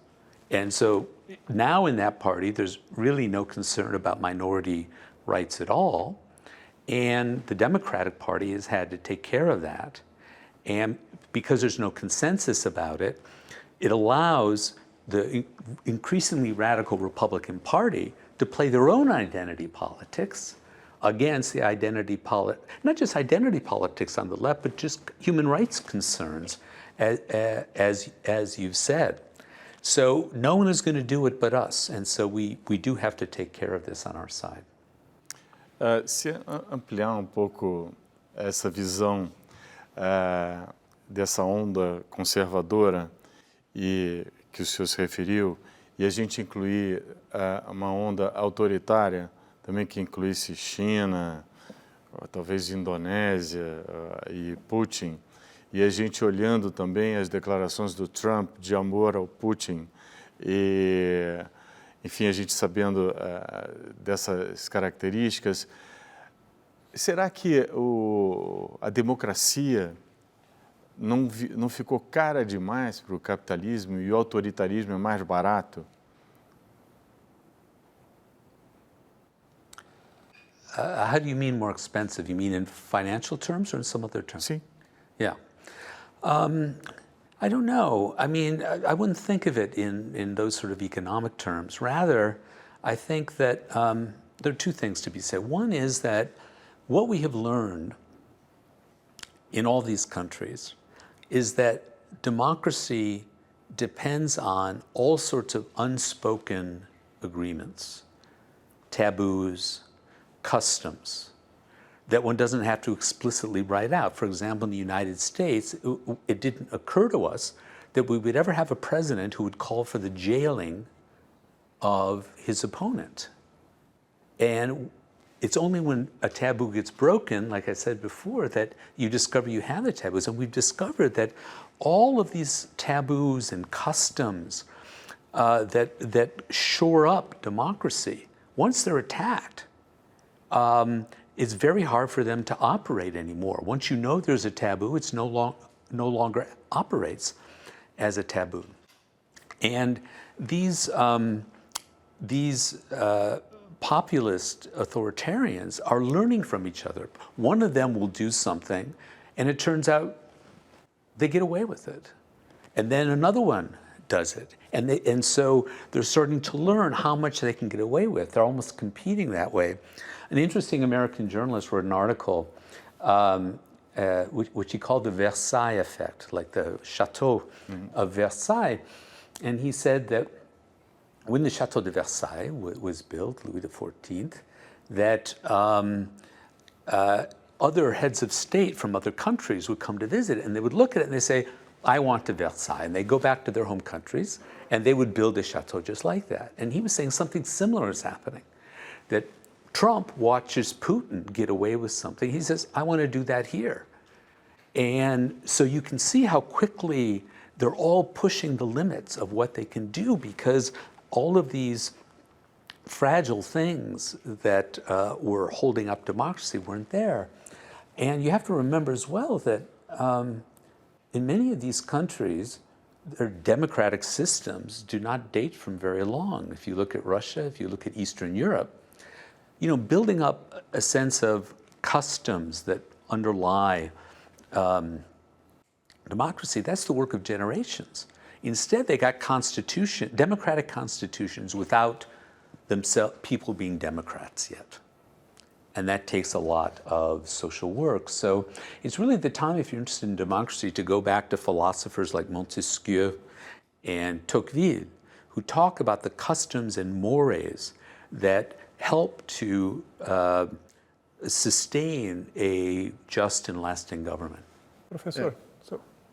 And so now in that party, there's really no concern about minority rights at all. And the Democratic Party has had to take care of that. And because there's no consensus about it, it allows the increasingly radical Republican Party to play their own identity politics against the not just identity politics on the left, but just human rights concerns, as you've said. So no one is going to do it but us, and so we do have to take care of this on our side. Se ampliar pouco essa visão dessa onda conservadora e que o senhor se referiu, e a gente incluir uma onda autoritária, também que incluísse China, talvez Indonésia e Putin, e a gente olhando também as declarações do Trump de amor ao Putin, e, enfim, a gente sabendo dessas características, será que a democracia não ficou cara demais para o capitalismo e o autoritarismo é mais barato? How do you mean more expensive? You mean in financial terms or in some other terms? Sim. Yeah. I don't know. I mean, I wouldn't think of it in those sort of economic terms. Rather, I think that there are two things to be said. One is that what we have learned in all these countries is that democracy depends on all sorts of unspoken agreements, taboos, customs that one doesn't have to explicitly write out. For example, in the United States, it didn't occur to us that we would ever have a president who would call for the jailing of his opponent. And it's only when a taboo gets broken, like I said before, that you discover you have the taboos. And we've discovered that all of these taboos and customs that shore up democracy, once they're attacked, it's very hard for them to operate anymore. Once you know there's a taboo, it's no longer operates as a taboo. And these populist authoritarians are learning from each other. One of them will do something, and it turns out they get away with it. And then another one does it. And so they're starting to learn how much they can get away with. They're almost competing that way. An interesting American journalist wrote an article which he called the Versailles effect, like the chateau of Versailles. And he said that when the Chateau de Versailles was built, Louis XIV, that other heads of state from other countries would come to visit, and they would look at it and they say, I want to Versailles. And they go back to their home countries, and they would build a chateau just like that. And he was saying something similar is happening, that Trump watches Putin get away with something. He says, I want to do that here. And so you can see how quickly they're all pushing the limits of what they can do, because all of these fragile things that were holding up democracy weren't there. And you have to remember as well that in many of these countries, their democratic systems do not date from very long. If you look at Russia, if you look at Eastern Europe, you know, building up a sense of customs that underlie democracy, that's the work of generations. Instead, they got democratic constitutions without people being Democrats yet. And that takes a lot of social work. So it's really the time, if you're interested in democracy, to go back to philosophers like Montesquieu and Tocqueville, who talk about the customs and mores that help to sustain a just and lasting government. Professor,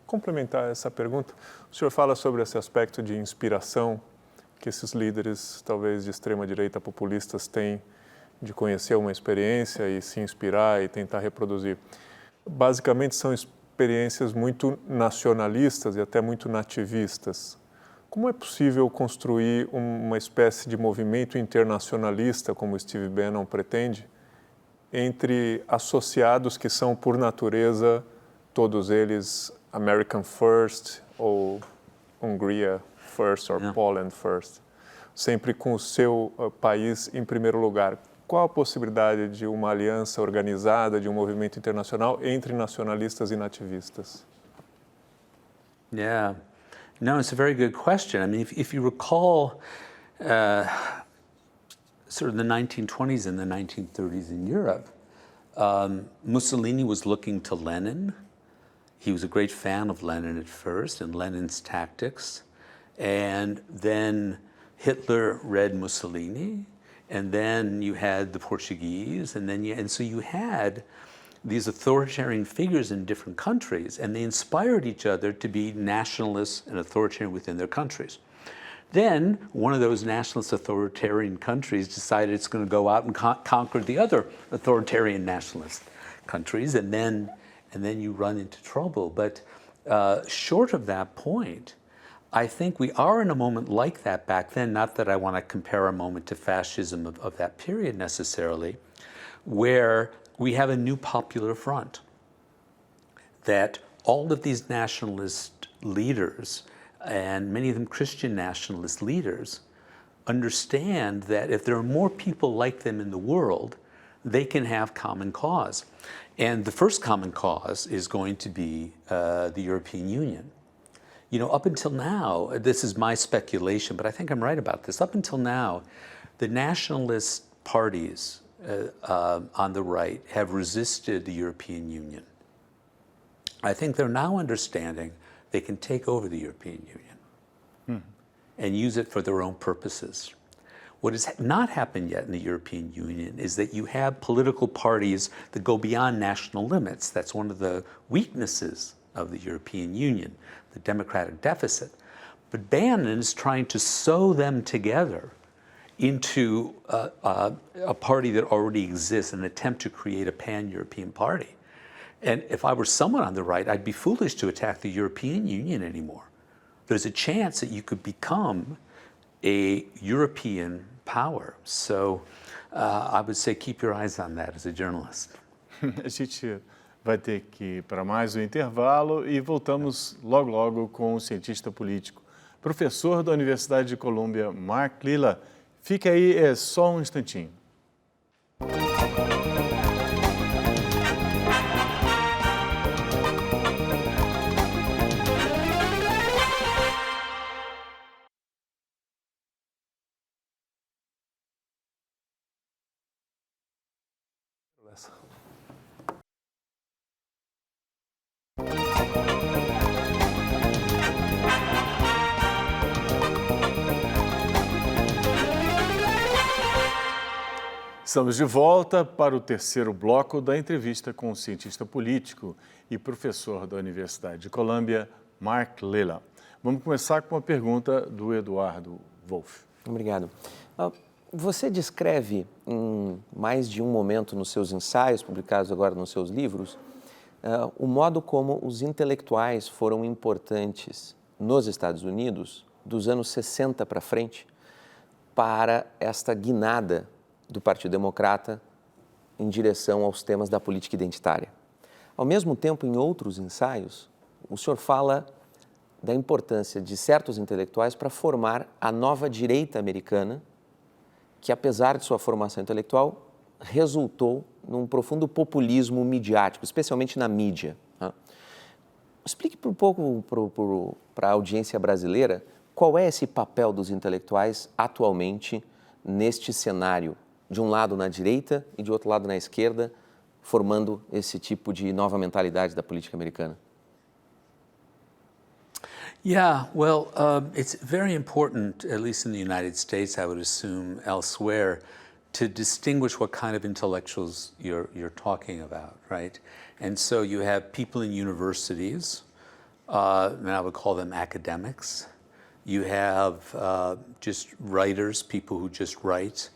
complementar essa pergunta, o senhor fala sobre esse aspecto de inspiração que esses líderes, talvez de extrema-direita populistas, têm de conhecer uma experiência e se inspirar e tentar reproduzir. Basicamente, são experiências muito nacionalistas e até muito nativistas. Como é possível construir uma espécie de movimento internacionalista, como Steve Bannon pretende, entre associados que são, por natureza, todos eles American First ou Hungria First ou Poland First, sempre com o seu país em primeiro lugar? Qual a possibilidade de uma aliança organizada, de um movimento internacional entre nacionalistas e nativistas? Yeah. No, it's a very good question. I mean, if you recall sort of the 1920s and the 1930s in Europe, Mussolini was looking to Lenin. He was a great fan of Lenin at first and Lenin's tactics. And then Hitler read Mussolini. And then you had the Portuguese, and so you had these authoritarian figures in different countries, and they inspired each other to be nationalists and authoritarian within their countries. Then one of those nationalist authoritarian countries decided it's going to go out and conquer the other authoritarian nationalist countries, and then you run into trouble. But short of that point, I think we are in a moment like that back then, not that I want to compare a moment to fascism of that period necessarily, where we have a new popular front, that all of these nationalist leaders, and many of them Christian nationalist leaders, understand that if there are more people like them in the world, they can have common cause. And the first common cause is going to be the European Union. You know, up until now, this is my speculation, but I think I'm right about this. Up until now, the nationalist parties on the right have resisted the European Union. I think they're now understanding they can take over the European Union and use it for their own purposes. What has not happened yet in the European Union is that you have political parties that go beyond national limits. That's one of the weaknesses of the European Union, the democratic deficit. But Bannon is trying to sew them together into a party that already exists, an attempt to create a pan-European party. And if I were someone on the right, I'd be foolish to attack the European Union anymore. There's a chance that you could become a European power. So I would say keep your eyes on that as a journalist. A gente vai ter que ir para mais um intervalo e voltamos logo, logo com o cientista político, professor da Universidade de Colômbia, Mark Lilla. Fique aí, é só um instantinho. Estamos de volta para o terceiro bloco da entrevista com o cientista político e professor da Universidade de Colômbia, Mark Lilla. Vamos começar com uma pergunta do Eduardo Wolf. Obrigado. Você descreve em mais de um momento nos seus ensaios, publicados agora nos seus livros, o modo como os intelectuais foram importantes nos Estados Unidos, dos anos 60 para frente, para esta guinada do Partido Democrata em direção aos temas da política identitária. Ao mesmo tempo, em outros ensaios, o senhor fala da importância de certos intelectuais para formar a nova direita americana, que, apesar de sua formação intelectual, resultou num profundo populismo midiático, especialmente na mídia. Explique um pouco para a audiência brasileira qual é esse papel dos intelectuais atualmente neste cenário de um lado na direita e de outro lado na esquerda, formando esse tipo de nova mentalidade da política americana? Yeah, well, it's very important, at least in the United States, I would assume elsewhere, to distinguish what kind of intellectuals you're talking about, right? And so you have people in universities, and I would call them academics. You have just writers, people who just write,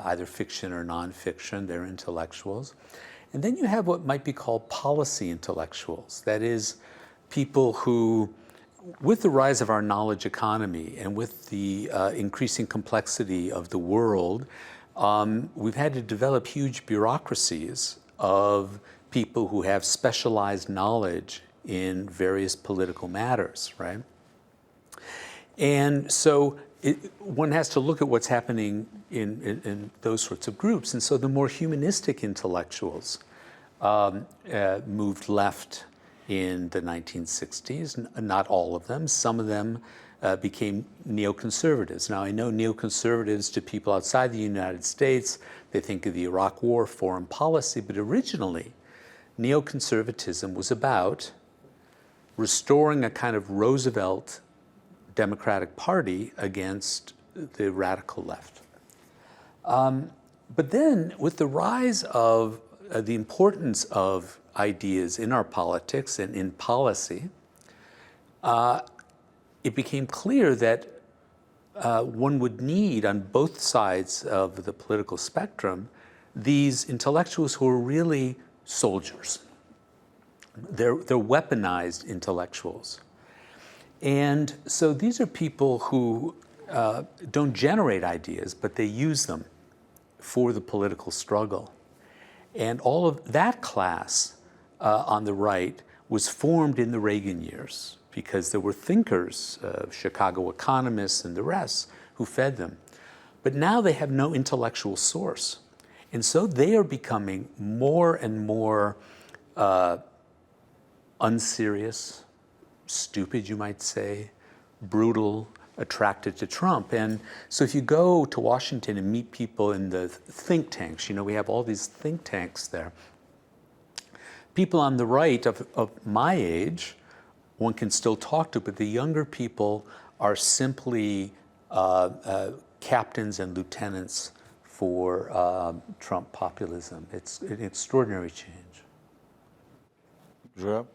either fiction or nonfiction, they're intellectuals. And then you have what might be called policy intellectuals. That is, people who, with the rise of our knowledge economy and with the increasing complexity of the world, we've had to develop huge bureaucracies of people who have specialized knowledge in various political matters, right? And so one has to look at what's happening in those sorts of groups. And so the more humanistic intellectuals moved left in the 1960s, not all of them. Some of them became neoconservatives. Now, I know neoconservatives, to people outside the United States, they think of the Iraq War, foreign policy, but originally, neoconservatism was about restoring a kind of Roosevelt Democratic Party against the radical left. But then, with the rise of the importance of ideas in our politics and in policy, it became clear that one would need, on both sides of the political spectrum, these intellectuals who are really soldiers. They're weaponized intellectuals. And so these are people who don't generate ideas, but they use them for the political struggle. And all of that class on the right was formed in the Reagan years because there were thinkers, Chicago economists and the rest, who fed them. But now they have no intellectual source. And so they are becoming more and more unserious, stupid, you might say, brutal, attracted to Trump. And so if you go to Washington and meet people in the think tanks, you know, we have all these think tanks there. People on the right of my age, one can still talk to, but the younger people are simply captains and lieutenants for Trump populism. It's an extraordinary change. João?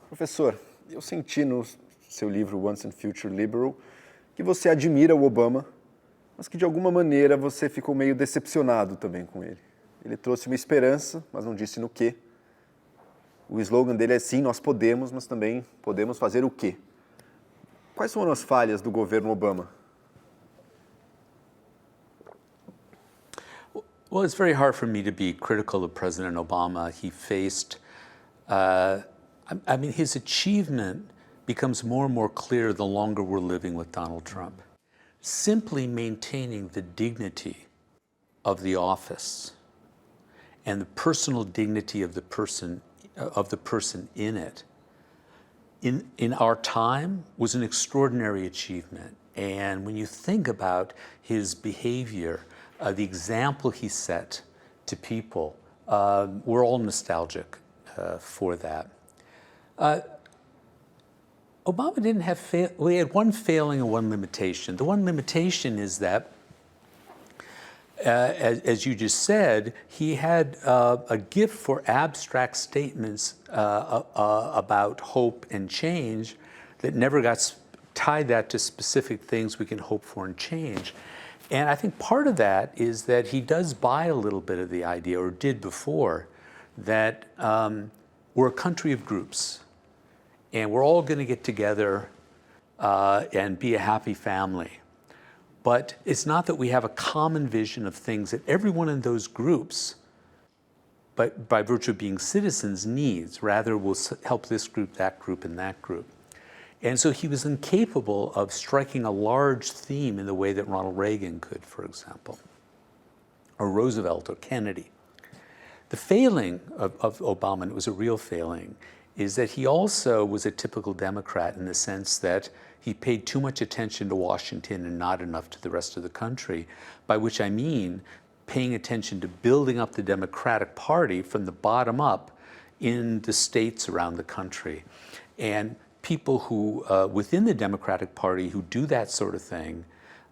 Professor, eu senti no seu livro Once and Future Liberal que você admira o Obama, mas que de alguma maneira você ficou meio decepcionado também com ele. Ele trouxe uma esperança, mas não disse no quê. O slogan dele é sim, nós podemos, mas também podemos fazer o quê? Quais foram as falhas do governo Obama? Well, it's very hard for me to be critical of President Obama. He faced, I mean, his achievement becomes more and more clear the longer we're living with Donald Trump. Simply maintaining the dignity of the office and the personal dignity of the person in it in our time was an extraordinary achievement. And when you think about his behavior, the example he set to people, we're all nostalgic for that. Obama didn't have, he had one failing and one limitation. The one limitation is that, as you just said, he had a gift for abstract statements about hope and change that never got tied that to specific things we can hope for and change. And I think part of that is that he does buy a little bit of the idea, or did before, that we're a country of groups. And we're all going to get together and be a happy family. But it's not that we have a common vision of things that everyone in those groups, but by virtue of being citizens, needs. Rather, we'll help this group, and that group. And so he was incapable of striking a large theme in the way that Ronald Reagan could, for example, or Roosevelt or Kennedy. The failing of Obama, and it was a real failing, is that he also was a typical Democrat in the sense that he paid too much attention to Washington and not enough to the rest of the country, by which I mean paying attention to building up the Democratic Party from the bottom up in the states around the country. And people who, within the Democratic Party, who do that sort of thing,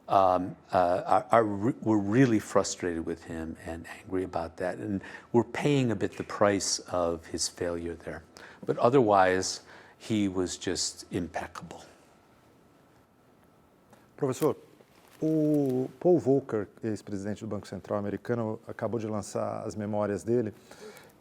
were really frustrated with him and angry about that, and were paying a bit the price of his failure there. But otherwise, he was just impeccable. Professor, o Paul Volcker, ex-presidente do Banco Central americano, acabou de lançar as memórias dele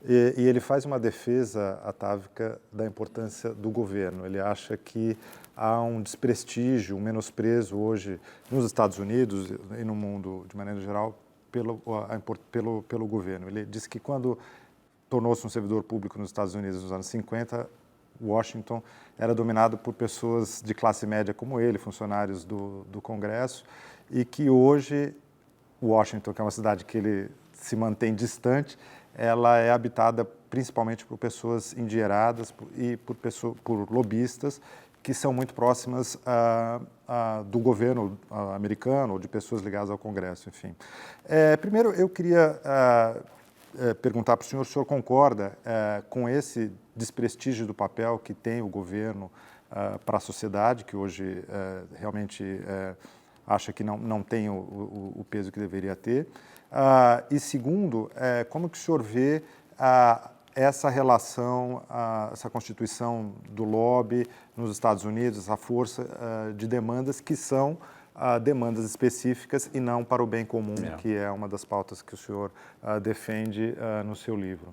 e ele faz uma defesa atávica da importância do governo. Ele acha que há um desprestígio, um menosprezo hoje nos Estados Unidos e no mundo de maneira geral pelo governo. Ele diz que quando tornou-se um servidor público nos Estados Unidos nos anos 50, Washington era dominado por pessoas de classe média como ele, funcionários do Congresso, e que hoje Washington, que é uma cidade que ele se mantém distante, ela é habitada principalmente por pessoas endinheiradas e por lobistas que são muito próximas do governo americano ou de pessoas ligadas ao Congresso, enfim. Primeiro, eu queria perguntar para o senhor concorda com esse desprestígio do papel que tem o governo para a sociedade, que hoje realmente acha que não tem o peso que deveria ter. E segundo, como que o senhor vê essa relação, essa constituição do lobby nos Estados Unidos, essa força de demandas que são demandas específicas e não para o bem comum, que é uma das pautas que o senhor defende no seu livro.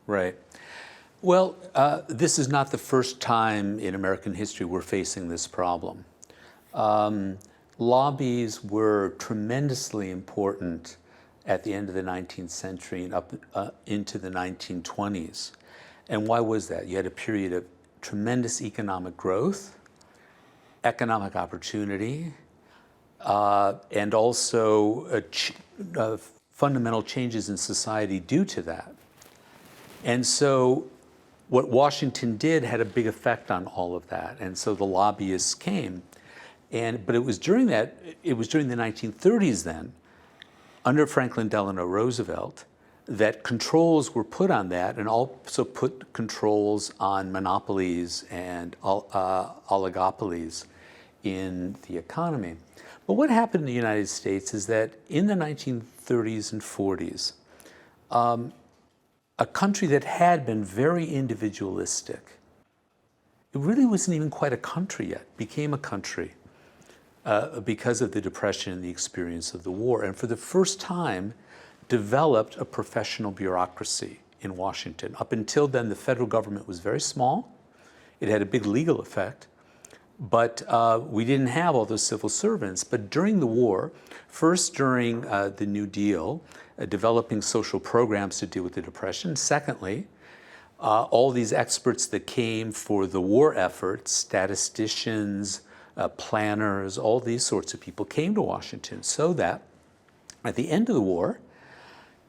Right. Well, this is not the first time in American history we're facing this problem. Lobbies were tremendously important at the end of the 19th century and up into the 1920s. And why was that? You had a period of tremendous economic growth, economic opportunity, and also fundamental changes in society due to that. And so what Washington did had a big effect on all of that. And so the lobbyists came. But it was during the 1930s then, under Franklin Delano Roosevelt, that controls were put on that, and also put controls on monopolies and oligopolies in the economy. But what happened in the United States is that in the 1930s and 40s, a country that had been very individualistic, it really wasn't even quite a country yet, became a country because of the Depression and the experience of the war, and for the first time developed a professional bureaucracy in Washington. Up until then, the federal government was very small. It had a big legal effect, but we didn't have all those civil servants. But during the war, first during the New Deal, developing social programs to deal with the Depression. Secondly, all these experts that came for the war efforts, statisticians, planners, all these sorts of people came to Washington, so that at the end of the war,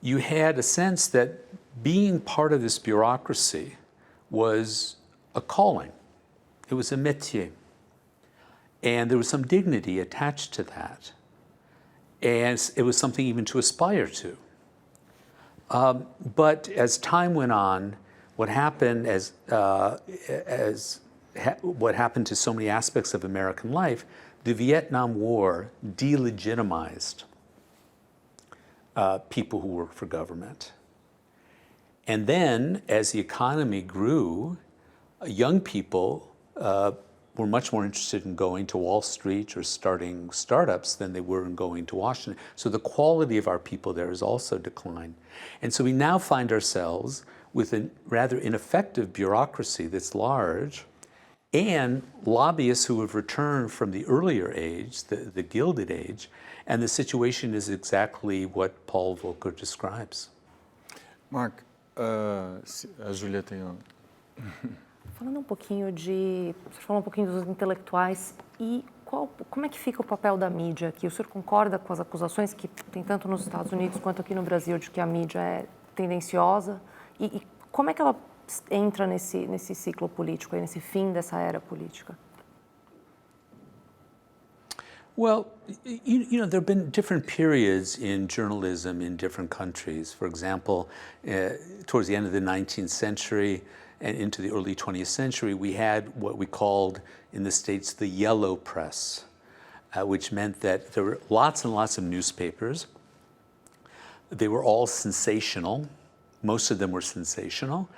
you had a sense that being part of this bureaucracy was a calling. It was a métier. And there was some dignity attached to that. And it was something even to aspire to. But as time went on, what happened what happened to so many aspects of American life, the Vietnam War delegitimized people who work for government. And then, as the economy grew, young people were much more interested in going to Wall Street or starting startups than they were in going to Washington. So the quality of our people there has also declined. And so we now find ourselves with a rather ineffective bureaucracy that's large, and lobbyists who have returned from the earlier age, the Gilded Age, and the situation is exactly what Paul Volcker describes. Mark, a Júlia tem Falando um pouquinho você falou um pouquinho dos intelectuais e como é que fica o papel da mídia aqui? O senhor concorda com as acusações que tem tanto nos Estados Unidos quanto aqui no Brasil de que a mídia é tendenciosa? E como é que ela entra nesse ciclo político, nesse fim dessa era política? Well, you know, there have been different periods in journalism in different countries. For example, towards the end of the 19th century and into the early 20th century, we had what we called in the States the yellow press, which meant that there were lots and lots of newspapers. They were all sensational. Most of them were sensational.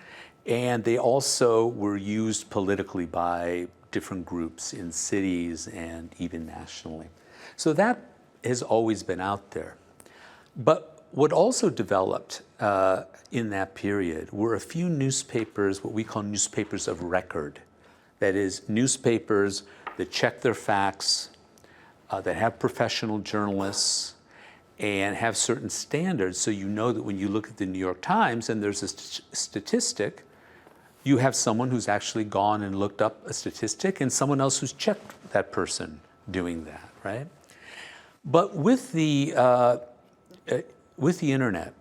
And they also were used politically by different groups in cities and even nationally. So that has always been out there. But what also developed in that period were a few newspapers, what we call newspapers of record. That is, newspapers that check their facts, that have professional journalists, and have certain standards, so you know that when you look at the New York Times and there's a statistic, you have someone who's actually gone and looked up a statistic and someone else who's checked that person doing that, right? But with the internet,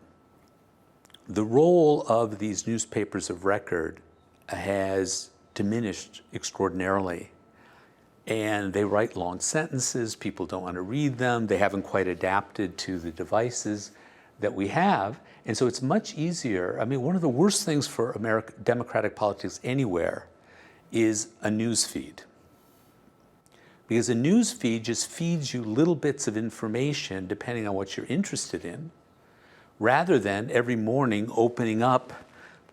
the role of these newspapers of record has diminished extraordinarily. And they write long sentences, people don't want to read them, they haven't quite adapted to the devices that we have. And so it's much easier. I mean, one of the worst things for democratic politics anywhere is a news feed. Because a news feed just feeds you little bits of information depending on what you're interested in, rather than every morning opening up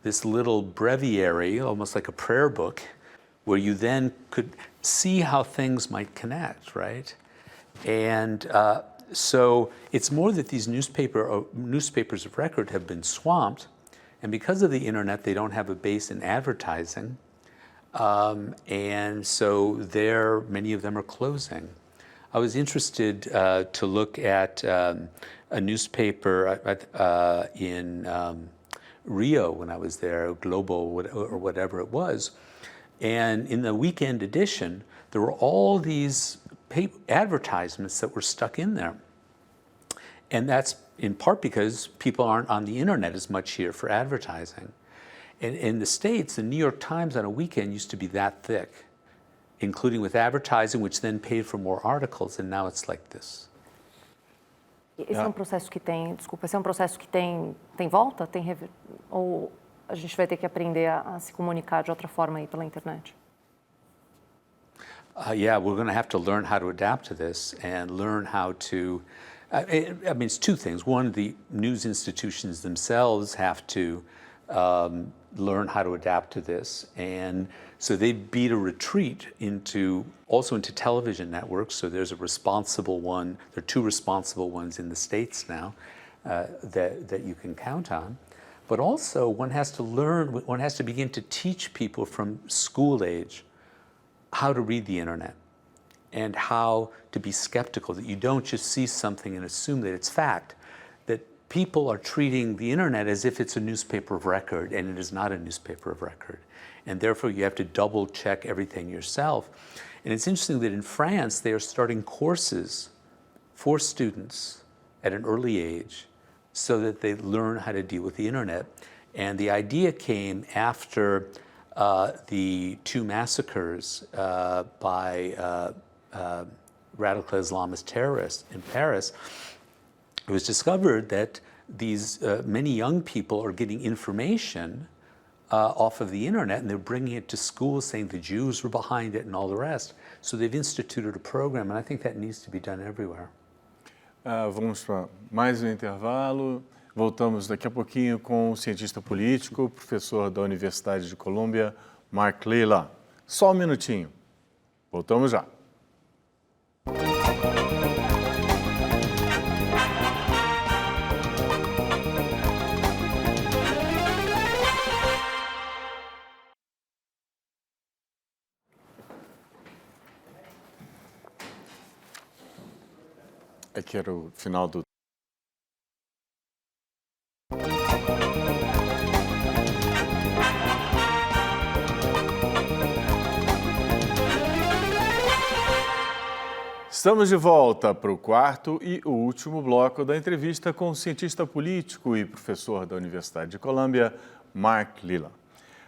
this little breviary, almost like a prayer book, where you then could see how things might connect, right? And so it's more that these newspapers of record have been swamped, and because of the internet, they don't have a base in advertising, and so many of them are closing. I was interested to look at a newspaper in Rio when I was there, Globo or whatever it was. And in the weekend edition, there were all these advertisements that were stuck in there. And that's in part because people aren't on the internet as much here for advertising. And in the States, the New York Times on a weekend used to be that thick, including with advertising, which then paid for more articles, and now it's like this. Esse é um processo que tem, desculpa, esse é um processo que tem volta? Ou a gente vai ter que aprender a se comunicar de outra forma aí pela internet? Yeah, we're going to have to learn how to adapt to this and learn how to, I mean, it's two things. One, the news institutions themselves have to learn how to adapt to this. And so they beat a retreat into television networks. So there's a responsible one. There are two responsible ones in the States now that you can count on. But also one has to begin to teach people from school age how to read the internet and how to be skeptical, that you don't just see something and assume that it's fact, that people are treating the internet as if it's a newspaper of record, and it is not a newspaper of record. And therefore you have to double check everything yourself. And it's interesting that in France, they are starting courses for students at an early age so that they learn how to deal with the internet. And the idea came after the two massacres by radical Islamist terrorists in Paris. It was discovered that these many young people are getting information off of the internet, and they're bringing it to schools saying the Jews were behind it and all the rest. So they've instituted a program, and I think that needs to be done everywhere. Vamos para mais um intervalo. Voltamos daqui a pouquinho com o cientista político, professor da Universidade de Colômbia, Mark Lilla. Só um minutinho. Voltamos já. Aqui era o final do... Estamos de volta para o quarto e o último bloco da entrevista com o cientista político e professor da Universidade de Colômbia, Mark Lilla.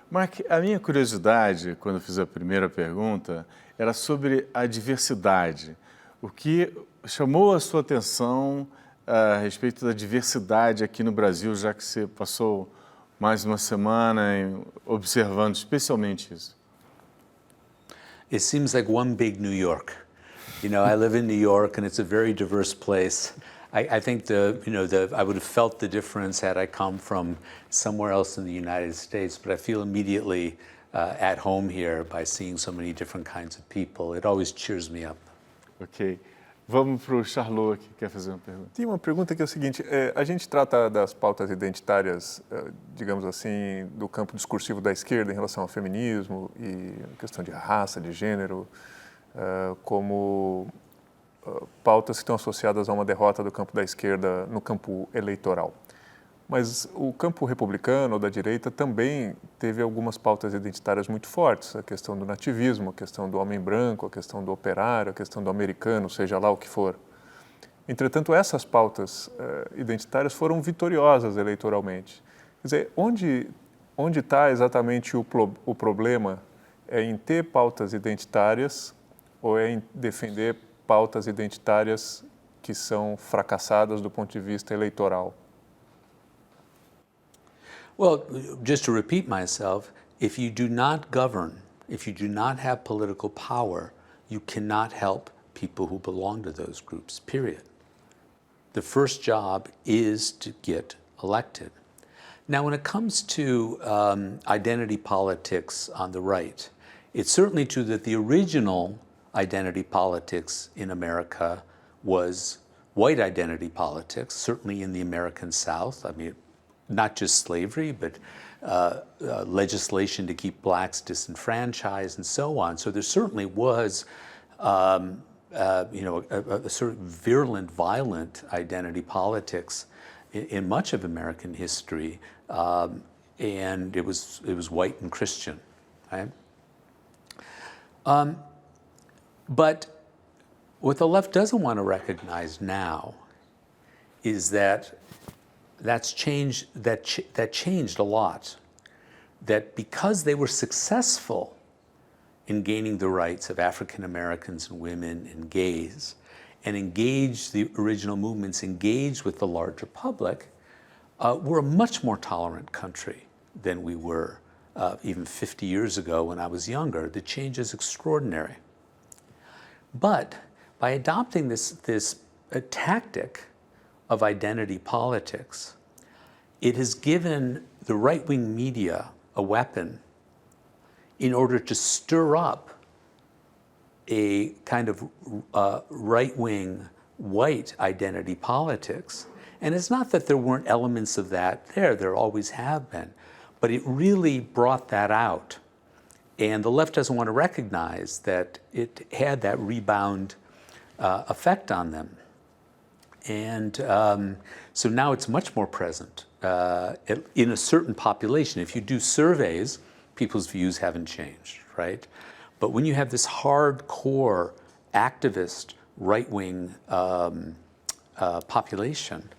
Mark, a minha curiosidade, quando fiz a primeira pergunta, era sobre a diversidade. O que chamou a sua atenção a respeito da diversidade aqui no Brasil, já que você passou mais uma semana observando especialmente isso? It seems like one big New York. You know, I live in New York, and it's a very diverse place. I think I would have felt the difference had I come from somewhere else in the United States, but I feel immediately at home here by seeing so many different kinds of people. It always cheers me up. Ok. Vamos para o Charleaux, que quer fazer uma pergunta. Tem uma pergunta que é o seguinte, a gente trata das pautas identitárias, digamos assim, do campo discursivo da esquerda em relação ao feminismo e questão de raça, de gênero, como pautas que estão associadas a uma derrota do campo da esquerda no campo eleitoral. Mas o campo republicano ou da direita também teve algumas pautas identitárias muito fortes, a questão do nativismo, a questão do homem branco, a questão do operário, a questão do americano, seja lá o que for. Entretanto, essas pautas identitárias foram vitoriosas eleitoralmente. Quer dizer, onde está exatamente o problema? É em ter pautas identitárias ou é em defender pautas identitárias que são fracassadas do ponto de vista eleitoral? Well, just to repeat myself, if you do not govern, if you do not have political power, you cannot help people who belong to those groups, period. The first job is to get elected. Now, when it comes to identity politics on the right, it's certainly true that the original identity politics in America was white identity politics, certainly in the American South. I mean, not just slavery, but legislation to keep blacks disenfranchised and so on. So there certainly was, a sort of virulent, violent identity politics in much of American history, and it was white and Christian, right? But what the left doesn't want to recognize now is that that's changed, that changed a lot. That because they were successful in gaining the rights of African Americans and women and gays, and engaged the original movements, engaged with the larger public, we're a much more tolerant country than we were even 50 years ago when I was younger. The change is extraordinary. But by adopting this tactic of identity politics, it has given the right-wing media a weapon in order to stir up a kind of right-wing white identity politics. And it's not that there weren't elements of that there always have been, but it really brought that out. And the left doesn't want to recognize that it had that rebound effect on them. And so now it's much more present in a certain population. If you do surveys, people's views haven't changed, right? But when you have this hardcore activist right-wing population,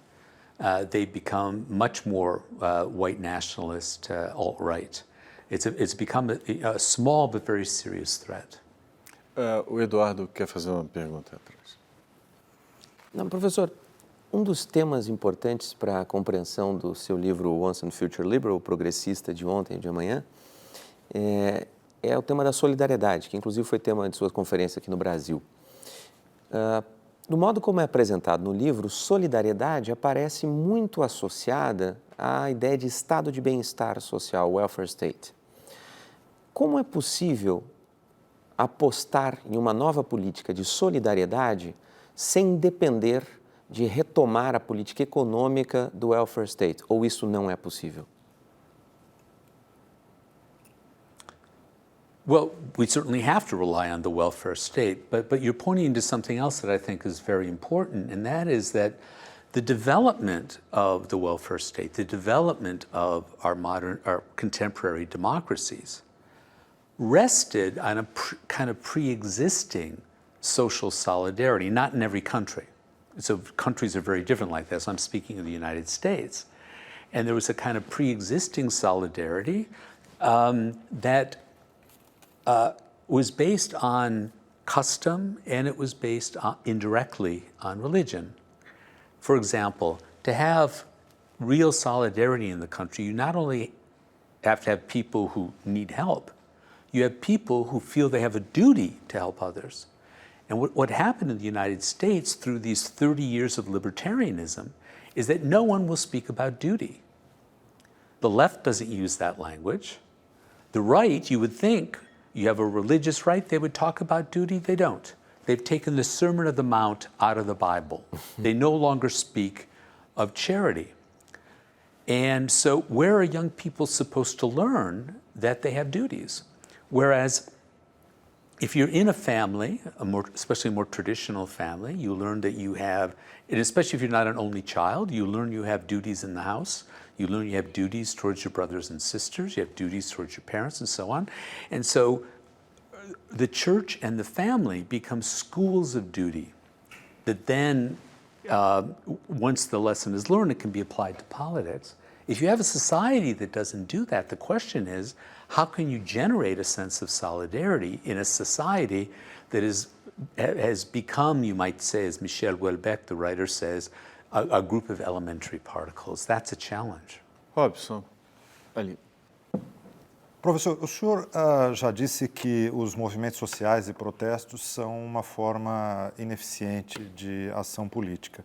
they become much more white nationalist, alt-right. It's become a small but very serious threat. O Eduardo quer fazer uma pergunta atrás. Não, professor, um dos temas importantes para a compreensão do seu livro Once and Future Liberal, o progressista de ontem e de amanhã, é o tema da solidariedade, que inclusive foi tema de sua conferência aqui no Brasil. Do modo como é apresentado no livro, solidariedade aparece muito associada à ideia de estado de bem-estar social, welfare state. Como é possível apostar em uma nova política de solidariedade sem depender de retomar a política econômica do welfare state? Ou isso não é possível? Well, we certainly have to rely on the welfare state, but you're pointing to something else that I think is very important, and that is that the development of the welfare state, the development of our contemporary democracies, rested on a kind of pre-existing social solidarity, not in every country. So countries are very different like this. I'm speaking of the United States. And there was a kind of pre-existing solidarity that was based on custom, and it was based indirectly on religion. For example, to have real solidarity in the country, you not only have to have people who need help, you have people who feel they have a duty to help others. And what happened in the United States through these 30 years of libertarianism is that no one will speak about duty. The left doesn't use that language. The right, you would think, you have a religious right, they would talk about duty. They don't. They've taken the Sermon on the Mount out of the Bible. They no longer speak of charity. And so where are young people supposed to learn that they have duties? Whereas if you're in a family, especially a more traditional family, you learn that you have, and especially if you're not an only child, you learn you have duties in the house. You learn you have duties towards your brothers and sisters. You have duties towards your parents and so on. And so the church and the family become schools of duty that then, once the lesson is learned, it can be applied to politics. If you have a society that doesn't do that, the question is, how can you generate a sense of solidarity in a society that has become, you might say, as Michel Houellebecq, the writer, says, a group of elementary particles? That's a challenge. Robson, ali. Professor, o senhor já disse que os movimentos sociais e protestos são uma forma ineficiente de ação política.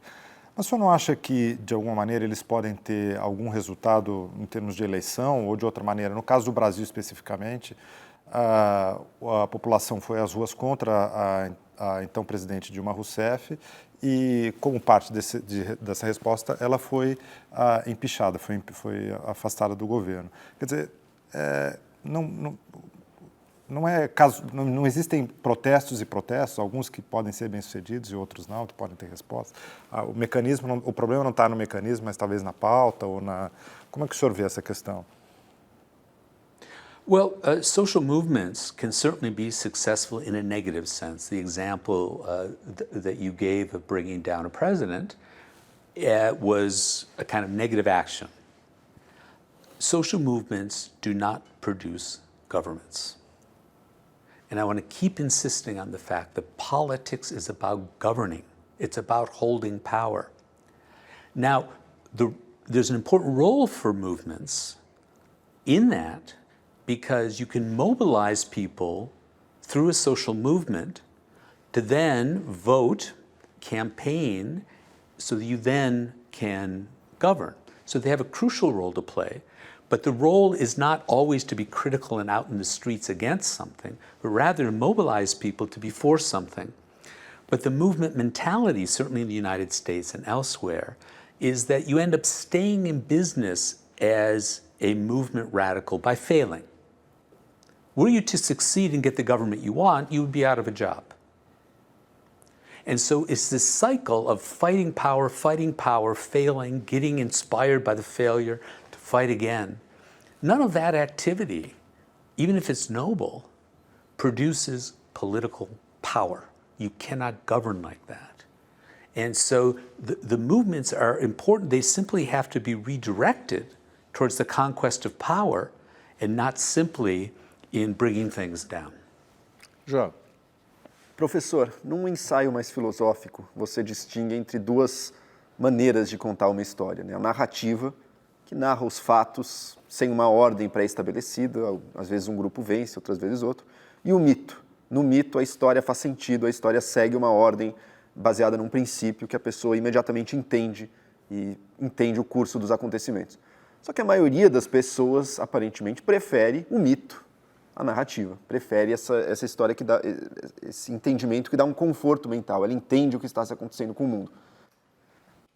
Mas o senhor não acha que, de alguma maneira, eles podem ter algum resultado em termos de eleição ou de outra maneira? No caso do Brasil, especificamente, a população foi às ruas contra a então presidente Dilma Rousseff e, como parte dessa resposta, ela foi empichada, foi afastada do governo. Quer dizer, não existem protestos e protestos, alguns que podem ser bem-sucedidos e outros não, que podem ter resposta. O problema não está no mecanismo, mas talvez na pauta ou na... Como é que o senhor vê essa questão? Well, social movements can certainly be successful in a negative sense. The example that you gave of bringing down a president was a kind of negative action. Social movements do not produce governments. And I want to keep insisting on the fact that politics is about governing. It's about holding power. Now, there's an important role for movements in that, because you can mobilize people through a social movement to then vote, campaign, so that you then can govern. So they have a crucial role to play. But the role is not always to be critical and out in the streets against something, but rather to mobilize people to be for something. But the movement mentality, certainly in the United States and elsewhere, is that you end up staying in business as a movement radical by failing. Were you to succeed and get the government you want, you would be out of a job. And so it's this cycle of fighting power, failing, getting inspired by the failure to fight again. None of that activity, even if it's noble, produces political power. You cannot govern like that. And so the movements are important. They simply have to be redirected towards the conquest of power and not simply in bringing things down. João. Professor, num ensaio mais filosófico, você distingue entre duas maneiras de contar uma história, né? A narrativa, que narra os fatos sem uma ordem pré-estabelecida, às vezes um grupo vence, outras vezes outro, e o mito. No mito, a história faz sentido, a história segue uma ordem baseada num princípio que a pessoa imediatamente entende e entende o curso dos acontecimentos. Só que a maioria das pessoas, aparentemente, prefere o mito, a narrativa, prefere essa história que dá, esse entendimento que dá um conforto mental, ela entende o que está acontecendo com o mundo.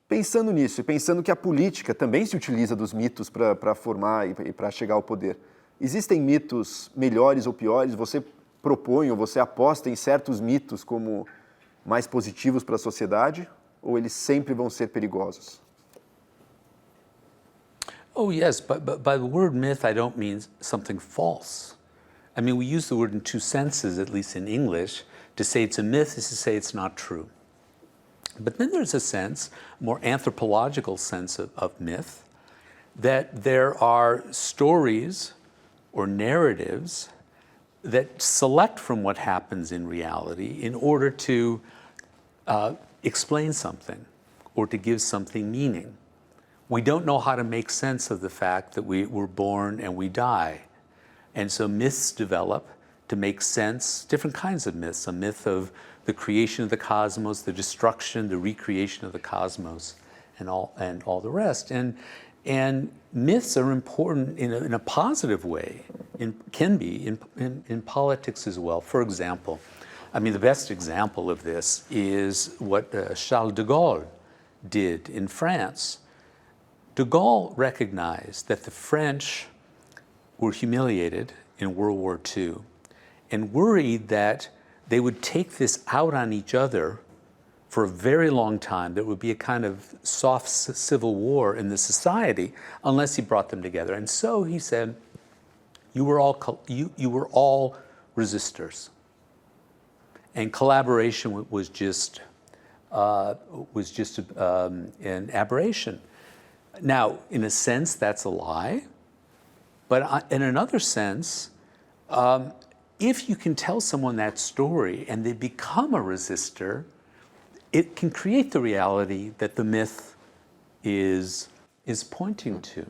Pensando nisso e pensando que a política também se utiliza dos mitos para formar e para chegar ao poder, existem mitos melhores ou piores? Você propõe ou você aposta em certos mitos como mais positivos para a sociedade ou eles sempre vão ser perigosos? Oh, yes, but by the word myth, I don't mean something false. I mean, we use the word in two senses, at least in English. To say it's a myth is to say it's not true. But then there's a sense, more anthropological sense of myth, that there are stories or narratives that select from what happens in reality in order to explain something or to give something meaning. We don't know how to make sense of the fact that we were born and we die. And so myths develop to make sense, different kinds of myths, a myth of the creation of the cosmos, the destruction, the recreation of the cosmos, and all the rest. And myths are important in a positive way, can be in politics as well. For example, I mean, the best example of this is what Charles de Gaulle did in France. De Gaulle recognized that the French were humiliated in World War II and worried that they would take this out on each other for a very long time. There would be a kind of soft civil war in the society unless he brought them together. And so he said, you were all resistors. And collaboration was just an aberration. Now, in a sense, that's a lie. But in another sense, if you can tell someone that story and they become a resistor, it can create the reality that the myth is pointing to.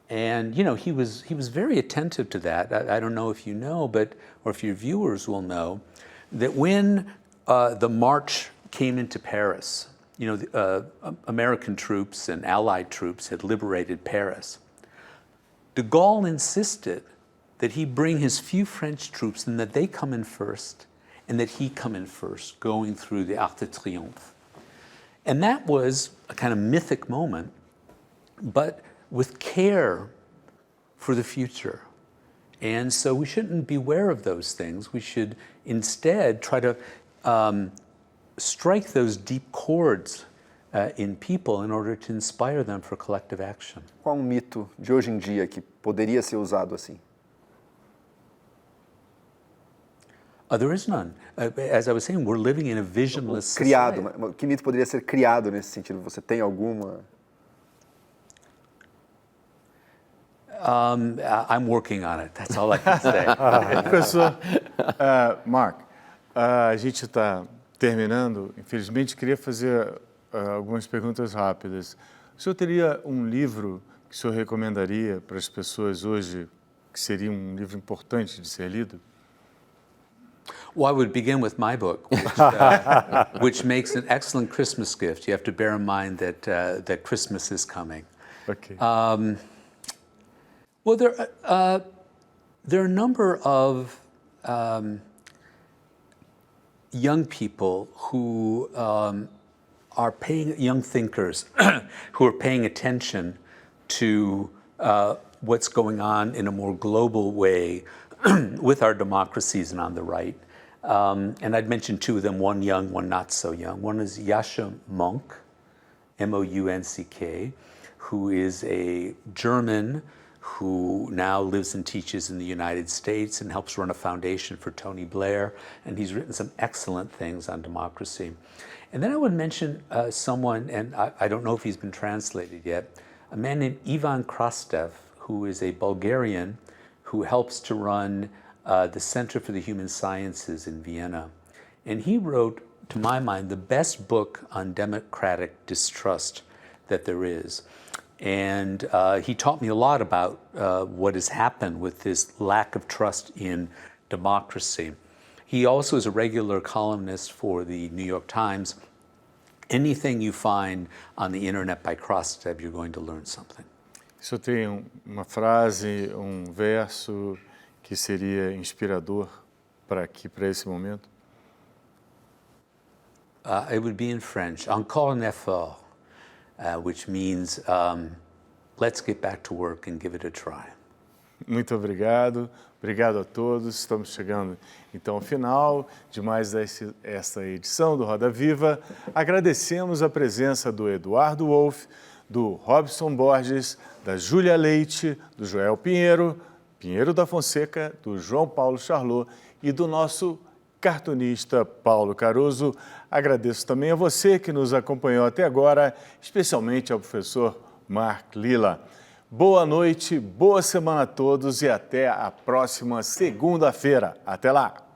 And you know, he was very attentive to that. I don't know if you know, or if your viewers will know, that when the march came into Paris, you know, the, American troops and Allied troops had liberated Paris. De Gaulle insisted that he bring his few French troops and that they come in first, and that he come in first, going through the Arc de Triomphe. And that was a kind of mythic moment, but with care for the future. And so we shouldn't beware of those things. We should instead try to strike those deep chords in people in order to inspire them for collective action. Qual mito de hoje em dia que poderia ser usado assim? There is none. As I was saying, we're living in a visionless society. Criado, que mito poderia ser criado nesse sentido? Você tem alguma? I'm working on it. That's all I can say. Professor Mark, a gente está terminando. Infelizmente, queria fazer algumas perguntas rápidas. O senhor teria um livro que o senhor recomendaria para as pessoas hoje, que seria um livro importante de ser lido? Well, I would begin with my book, which makes an excellent Christmas gift. You have to bear in mind that Christmas is coming. Okay. Well, there are a number of young people who are young thinkers who are paying attention to what's going on in a more global way with our democracies and on the right. And I'd mention two of them, one young, one not so young. One is Yascha Mounk, M-O-U-N-C-K, who is a German who now lives and teaches in the United States and helps run a foundation for Tony Blair. And he's written some excellent things on democracy. And then I would mention someone, and I don't know if he's been translated yet, a man named Ivan Krastev, who is a Bulgarian who helps to run the Center for the Human Sciences in Vienna. And he wrote, to my mind, the best book on democratic distrust that there is. And he taught me a lot about what has happened with this lack of trust in democracy. He also is a regular columnist for the New York Times. Anything you find on the internet by Krastev, you're going to learn something. Isso tem uma frase, verso que seria inspirador para esse momento? It would be in French. Encore un effort, which means let's get back to work and give it a try. Muito obrigado. Obrigado a todos. Estamos chegando então ao final de mais essa edição do Roda Viva. Agradecemos a presença do Eduardo Wolf, do Robson Borges, da Júlia Leite, do Joel Pinheiro da Fonseca, do João Paulo Charleaux e do nosso cartunista Paulo Caruso. Agradeço também a você que nos acompanhou até agora, especialmente ao professor Mark Lilla. Boa noite, boa semana a todos e até a próxima segunda-feira. Até lá!